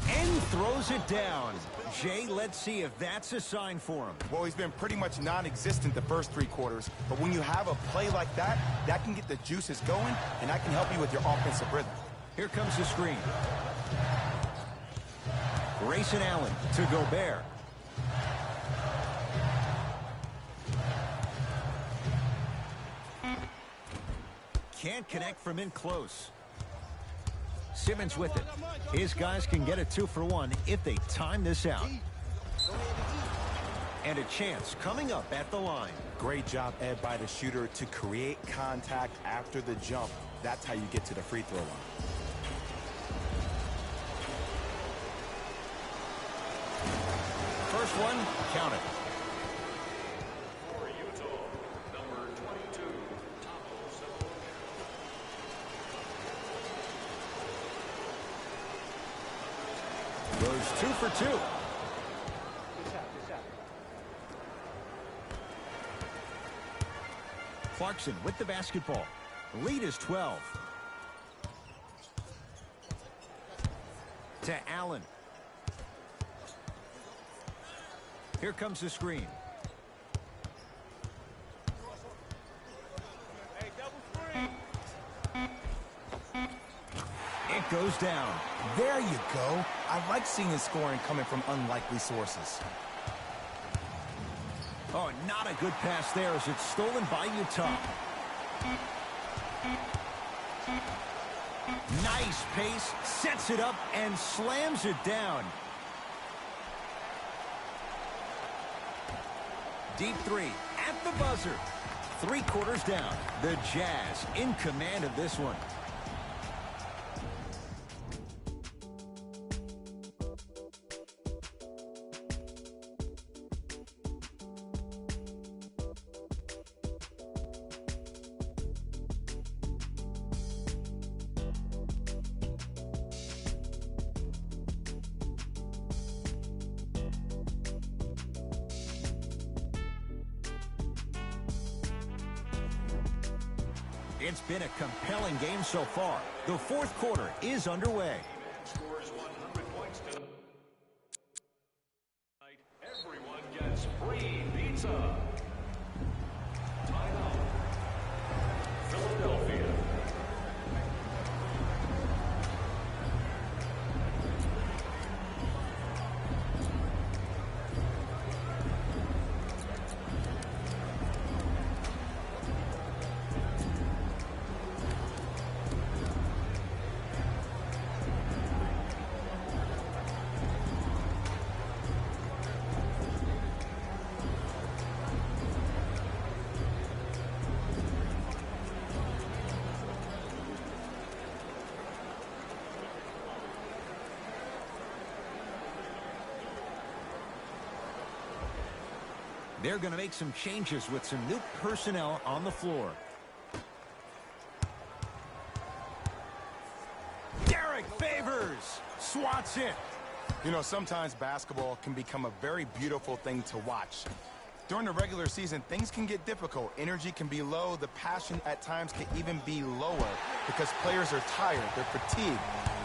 And throws it down. Jay, let's see if that's a sign for him. Well, he's been pretty much non-existent the first 3 quarters. But when you have a play like that, that can get the juices going, and that can help you with your offensive rhythm. Here comes the screen. Grayson Allen to Gobert. Can't connect from in close. Simmons with it. His guys can get a 2 for 1 if they time this out. And a chance coming up at the line. Great job, Ed, by the shooter to create contact after the jump. That's how you get to the free throw line. First one, count it. For Utah, number 22, Thomas. Goes 2 for 2. Clarkson with the basketball. Lead is 12. To Allen. Here comes the screen. Hey, double screen. It goes down. There you go. I like seeing scoring coming from unlikely sources. Oh, not a good pass there as it's stolen by Utah. Nice pace, sets it up and slams it down. Deep 3 at the buzzer. 3 quarters down. The Jazz in command of this one. It's been a compelling game so far. The 4th quarter is underway. Scores 100 points tonight. Everyone gets free pizza. They're going to make some changes with some new personnel on the floor. Derek Favors swats it. You know, sometimes basketball can become a very beautiful thing to watch. During the regular season, things can get difficult. Energy can be low. The passion at times can even be lower because players are tired. They're fatigued.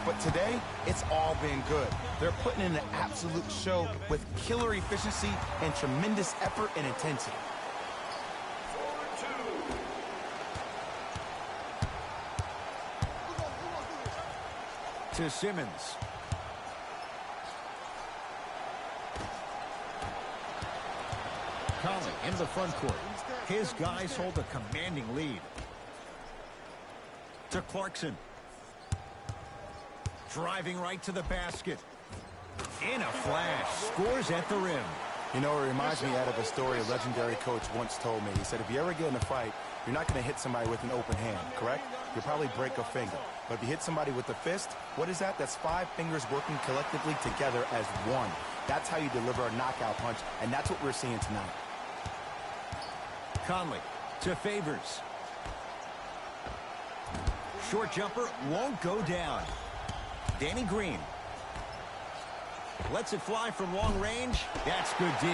But today, it's all been good. They're putting in an absolute show with killer efficiency and tremendous effort and intensity. To Simmons. Conley into the front court. His guys hold a commanding lead. To Clarkson. Driving right to the basket. In a flash. Scores at the rim. You know, it reminds me of a story a legendary coach once told me. He said, if you ever get in a fight, you're not going to hit somebody with an open hand, correct? You'll probably break a finger. But if you hit somebody with a fist, what is that? That's 5 fingers working collectively together as one. That's how you deliver a knockout punch, and that's what we're seeing tonight. Conley to Favors. Short jumper won't go down. Danny Green. Lets it fly from long range. That's good D.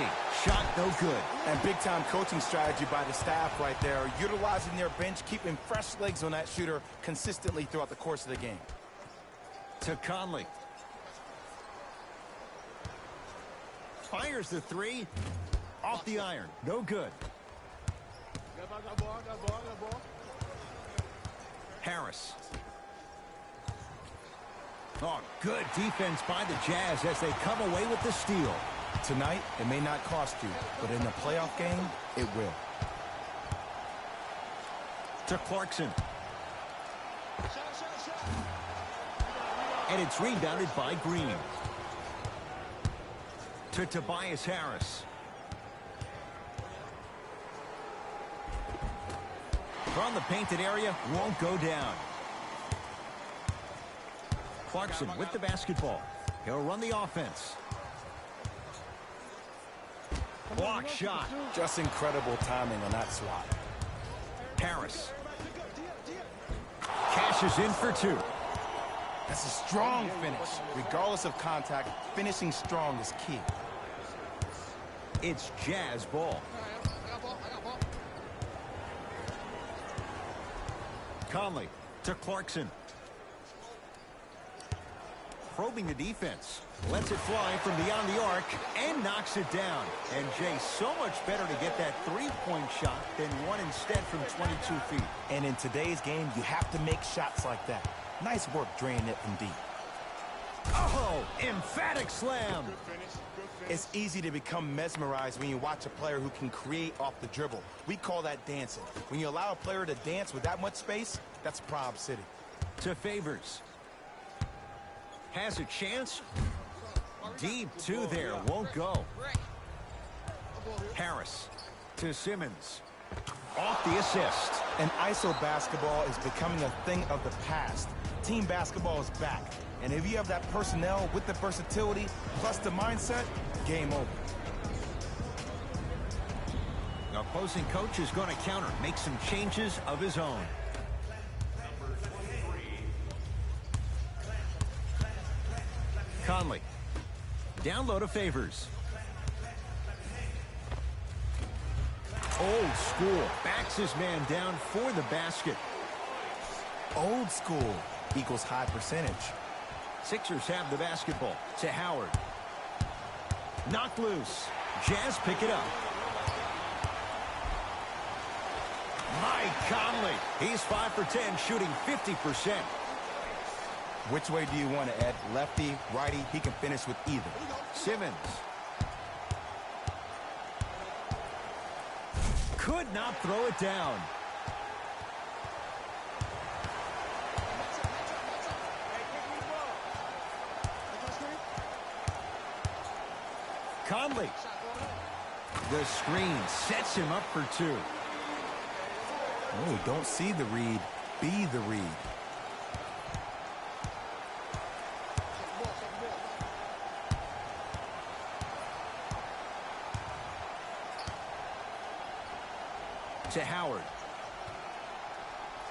Shot no good. And big-time coaching strategy by the staff right there, utilizing their bench, keeping fresh legs on that shooter consistently throughout the course of the game. To Conley. Fires the three. Off the iron. No good. Harris. Oh, good defense by the Jazz as they come away with the steal. Tonight, it may not cost you, but in a playoff game, it will. To Clarkson. And it's rebounded by Green. To Tobias Harris. From the painted area, won't go down. Clarkson with the basketball. He'll run the offense. Block shot. Just incredible timing on that swat. Harris. Cashes in for 2. That's a strong finish. Regardless of contact, finishing strong is key. It's Jazz ball. Conley to Clarkson. Probing the defense. Lets it fly from beyond the arc and knocks it down. And Jay, so much better to get that three-point shot than one instead from 22 feet. And in today's game, you have to make shots like that. Nice work draining it from deep. Oh, emphatic slam. It's easy to become mesmerized when you watch a player who can create off the dribble. We call that dancing. When you allow a player to dance with that much space, that's Prob City. To Favors. Has a chance. Deep 2 there. Won't go. Harris to Simmons. Off the assist. And ISO basketball is becoming a thing of the past. Team basketball is back. And if you have that personnel with the versatility plus the mindset, game over. The opposing coach is going to counter, make some changes of his own. Conley. Down low to Favors. Old school. Backs his man down for the basket. Old school equals high percentage. Sixers have the basketball to Howard. Knocked loose. Jazz pick it up. Mike Conley. He's 5 for 10, shooting 50%. Which way do you want it, Ed? Lefty, righty? He can finish with either. Simmons. Could not throw it down. Conley. The screen sets him up for 2. Oh, don't see the read. Be the read. Howard.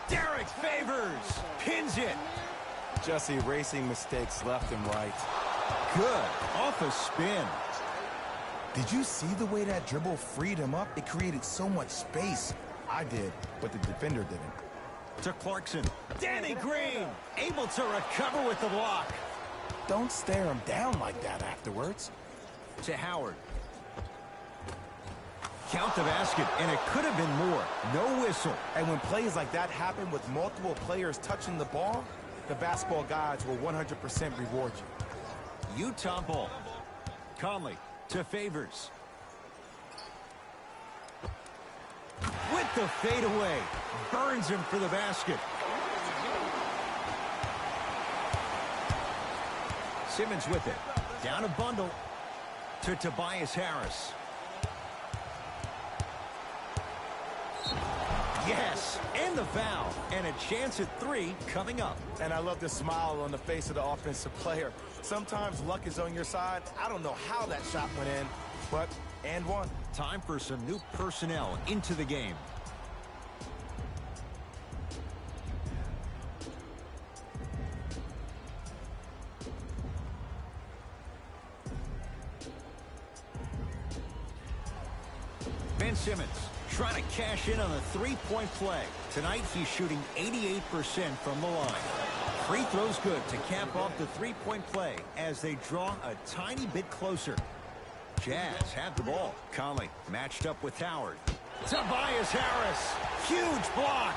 Derek Favors pins it. Just erasing mistakes left and right. Good. Off a spin. Did you see the way that dribble freed him up? It created so much space. I did, but the defender didn't. To Clarkson. Danny Green able to recover with the block. Don't stare him down like that afterwards. To Howard. Count the basket, and it could have been more. No whistle. And when plays like that happen with multiple players touching the ball, the basketball gods will 100% reward you. Utah ball. Conley to Favors. With the fadeaway. Burns him for the basket. Simmons with it. Down a bundle to Tobias Harris. Yes, and the foul. And a chance at 3 coming up. And I love the smile on the face of the offensive player. Sometimes luck is on your side. I don't know how that shot went in, but and one. Time for some new personnel into the game. Ben Simmons trying to cash in on a three-point play. Tonight he's shooting 88% from the line. Free throw's good to cap off the three-point play as they draw a tiny bit closer. Jazz have the ball. Conley matched up with Howard. Tobias Harris. Huge block.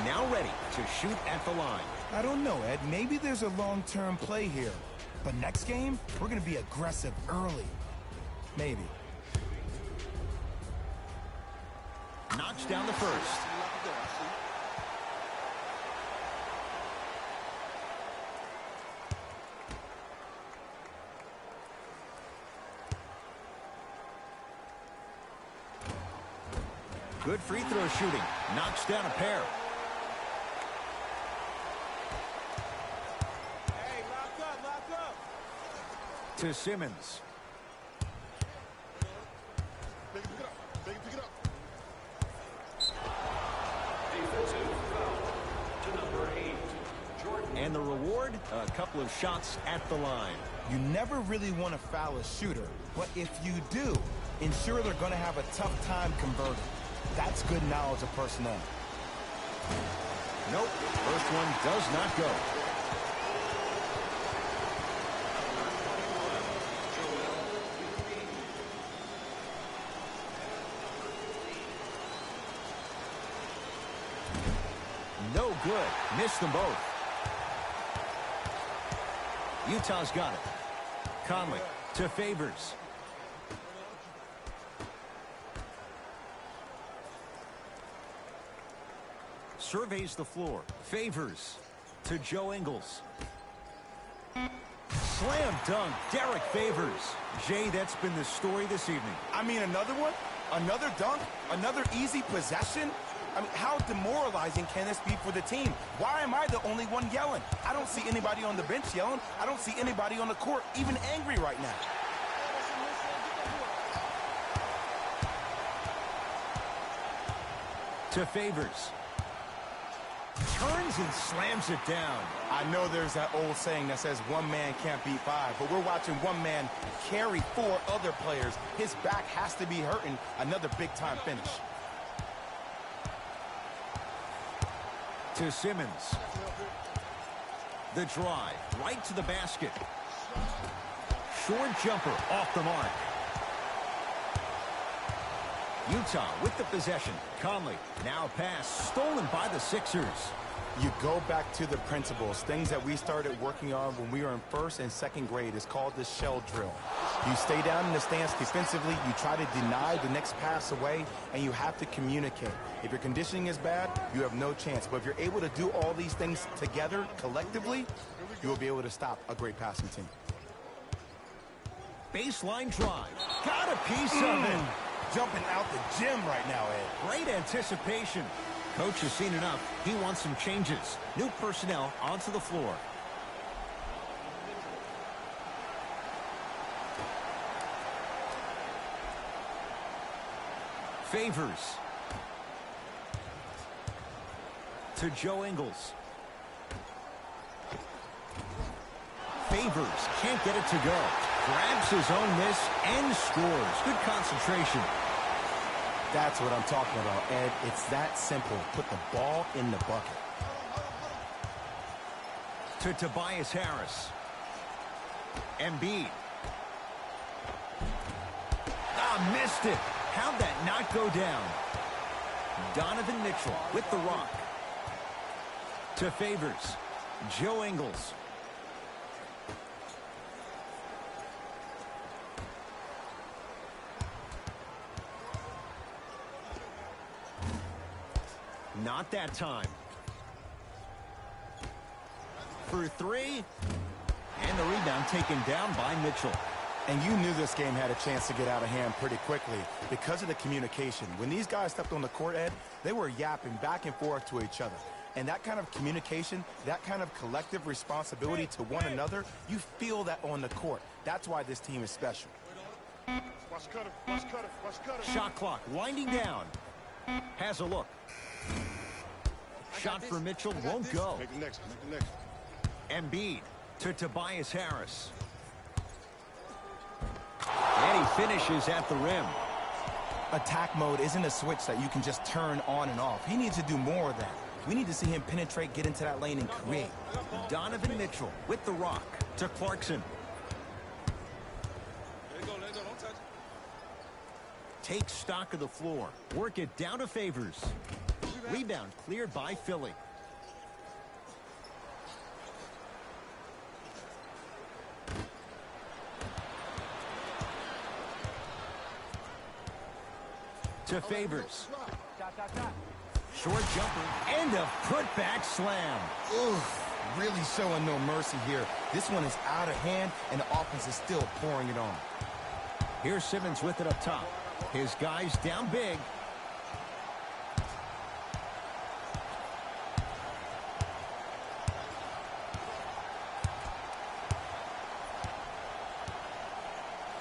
Now ready to shoot at the line. I don't know, Ed. Maybe there's a long-term play here. But next game, we're going to be aggressive early. Maybe. Knocks down the first. Good free throw shooting. Knocks down a pair. Hey, lock up. To Simmons. Pick it up. Pick it up. Defensive foul to number 8, Jordan. And the reward, a couple of shots at the line. You never really want to foul a shooter, but if you do, ensure they're going to have a tough time converting. That's good knowledge of personnel. Nope. First one does not go. No good. Missed them both. Utah's got it. Conley to Favors. Surveys the floor. Favors to Joe Ingles. Slam dunk. Derek Favors. Jay, that's been the story this evening. I mean, another one? Another dunk? Another easy possession? I mean, how demoralizing can this be for the team? Why am I the only one yelling? I don't see anybody on the bench yelling. I don't see anybody on the court even angry right now. To Favors. Turns and slams it down. I know there's that old saying that says one man can't beat 5, but we're watching one man carry 4 other players. His back has to be hurting. Another big-time finish. To Simmons. The drive, right to the basket. Short jumper off the mark. Utah with the possession. Conley, now a pass stolen by the Sixers. You go back to the principles, things that we started working on when we were in 1st and 2nd grade. It's called the shell drill. You stay down in the stance defensively, you try to deny the next pass away, and you have to communicate. If your conditioning is bad, you have no chance. But if you're able to do all these things together, collectively, you will be able to stop a great passing team. Baseline drive. Got a piece of it. Jumping out the gym right now, Ed. Great anticipation. Coach has seen enough. He wants some changes. New personnel onto the floor. Favors. To Joe Ingles. Favors can't get it to go. Grabs his own miss and scores. Good concentration. That's what I'm talking about, Ed. It's that simple. Put the ball in the bucket. To Tobias Harris. Embiid. Ah, missed it. How'd that not go down? Donovan Mitchell with the rock. To Favors. Joe Ingles. Not that time. For three. And the rebound taken down by Mitchell. And you knew this game had a chance to get out of hand pretty quickly because of the communication. When these guys stepped on the court, Ed, they were yapping back and forth to each other. And that kind of communication, that kind of collective responsibility to one another, you feel that on the court. That's why this team is special. Shot clock winding down. Has a look. Shot for Mitchell won't go. Make the next. Embiid to Tobias Harris. And he finishes at the rim. Attack mode isn't a switch that you can just turn on and off. He needs to do more of that. We need to see him penetrate, get into that lane, and create. Donovan Mitchell with the rock to Clarkson. Let it go, don't touch it. Take stock of the floor. Work it down to Favors. Rebound cleared by Philly. To Favors. Short jumper and a putback slam. Oof, really showing no mercy here. This one is out of hand, and the offense is still pouring it on. Here's Simmons with it up top. His guys down big.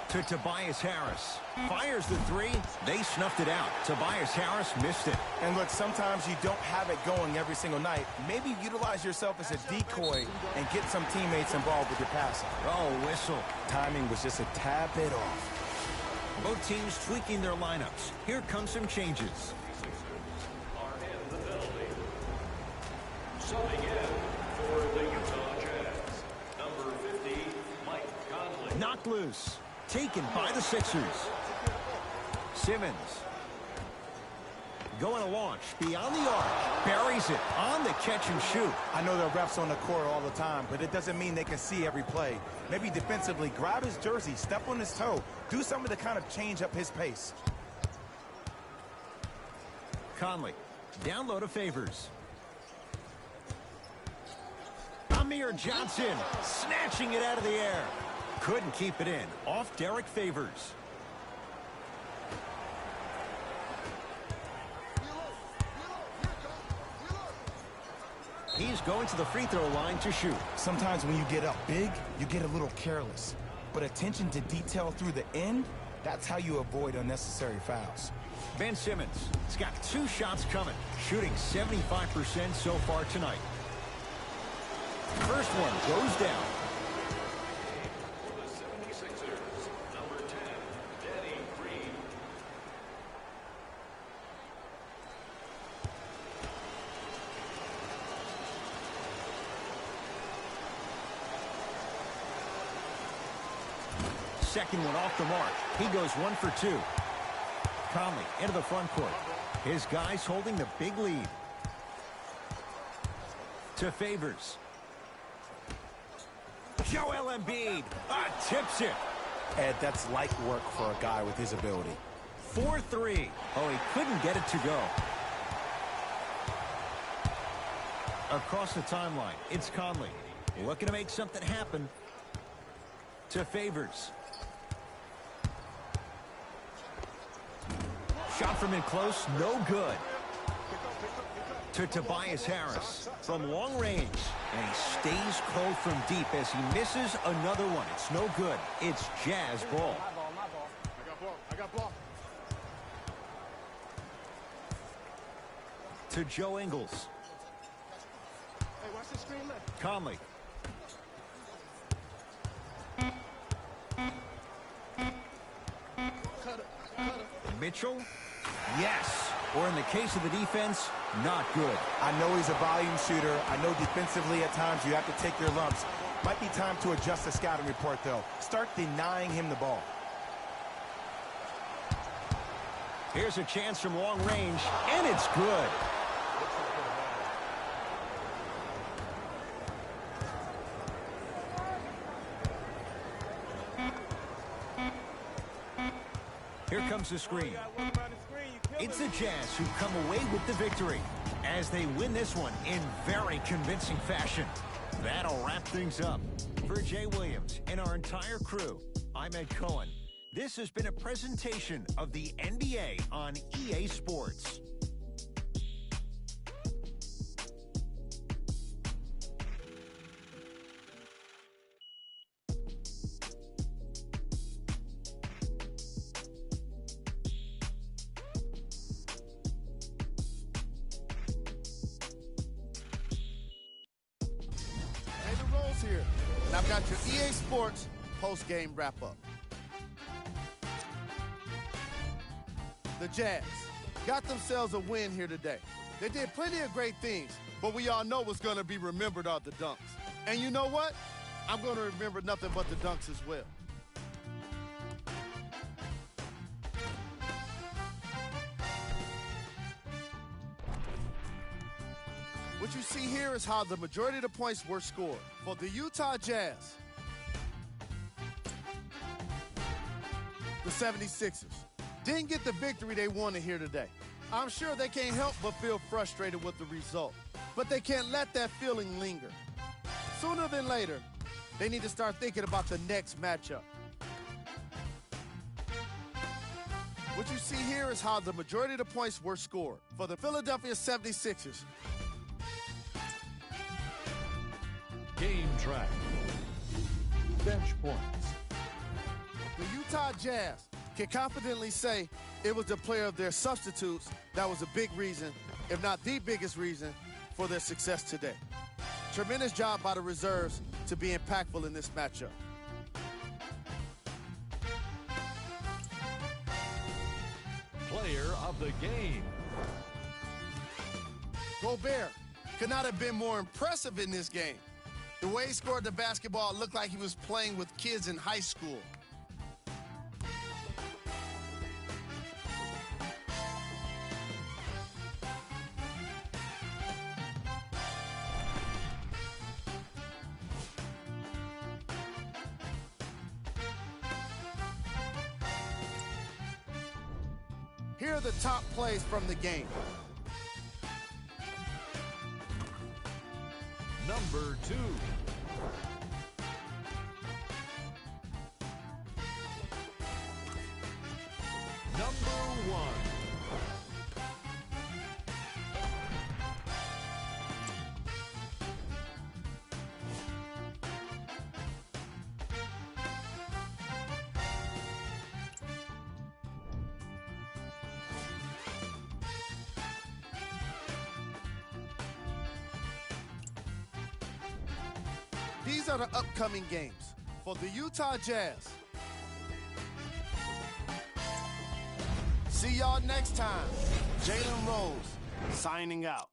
To Tobias Harris. Fires the three. They snuffed it out. Tobias Harris missed it. And look, sometimes you don't have it going every single night. Maybe utilize yourself as a decoy and get some teammates involved with your passing. Oh, whistle. Timing was just a tad bit off. Both teams tweaking their lineups. Here come some changes. Are in the building. Subbing in for the Utah Jazz. Number 50, Mike Conley. Knocked loose. Taken by the Sixers. Simmons. Going to launch. Beyond the arc. Buries it. On the catch and shoot. I know there are refs on the court all the time, but it doesn't mean they can see every play. Maybe defensively, grab his jersey, step on his toe, do something to kind of change up his pace. Conley. Down low to Favors. Amir Johnson. Snatching it out of the air. Couldn't keep it in. Off Derek Favors. He's going to the free throw line to shoot. Sometimes when you get up big, you get a little careless. But attention to detail through the end, that's how you avoid unnecessary fouls. Ben Simmons has got 2 shots coming, shooting 75% so far tonight. First one goes down. Second one off the mark. He goes 1 for 2. Conley into the front court. His guys holding the big lead. To Favors. Joel Embiid tips it. Ed, that's light work for a guy with his ability. 4-3. Oh, he couldn't get it to go. Across the timeline, it's Conley. Looking to make something happen. To Favors. Shot from in close, no good. To Tobias Harris from long range. And he stays cold from deep as he misses another one. It's no good. It's Jazz ball. I got ball. To Joe Ingles. Watch the screen left. Conley. Mitchell. Yes. Or in the case of the defense, not good. I know he's a volume shooter. I know defensively at times you have to take your lumps. Might be time to adjust the scouting report, though. Start denying him the ball. Here's a chance from long range, and it's good. Here comes the screen. It's the Jazz who come away with the victory as they win this one in very convincing fashion. That'll wrap things up. For Jay Williams and our entire crew, I'm Ed Cohen. This has been a presentation of the NBA on EA Sports. Here, and I've got your EA Sports post-game wrap-up. The Jazz got themselves a win here today. They did plenty of great things, but we all know what's going to be remembered are the dunks. And you know what? I'm going to remember nothing but the dunks as well. What you see here is how the majority of the points were scored. For the Utah Jazz, the 76ers didn't get the victory they wanted here today. I'm sure they can't help but feel frustrated with the result, but they can't let that feeling linger. Sooner than later, they need to start thinking about the next matchup. What you see here is how the majority of the points were scored. For the Philadelphia 76ers, Game track. Bench points. the Utah Jazz can confidently say it was the player of their substitutes that was a big reason, if not the biggest reason, for their success today. Tremendous job by the reserves to be impactful in this matchup. Player of the game. Gobert could not have been more impressive in this game. The way he scored the basketball looked like he was playing with kids in high school. Here are the top plays from the game. Number 2. Number 1. These are the upcoming games for the Utah Jazz. See y'all next time. Jalen Rose signing out.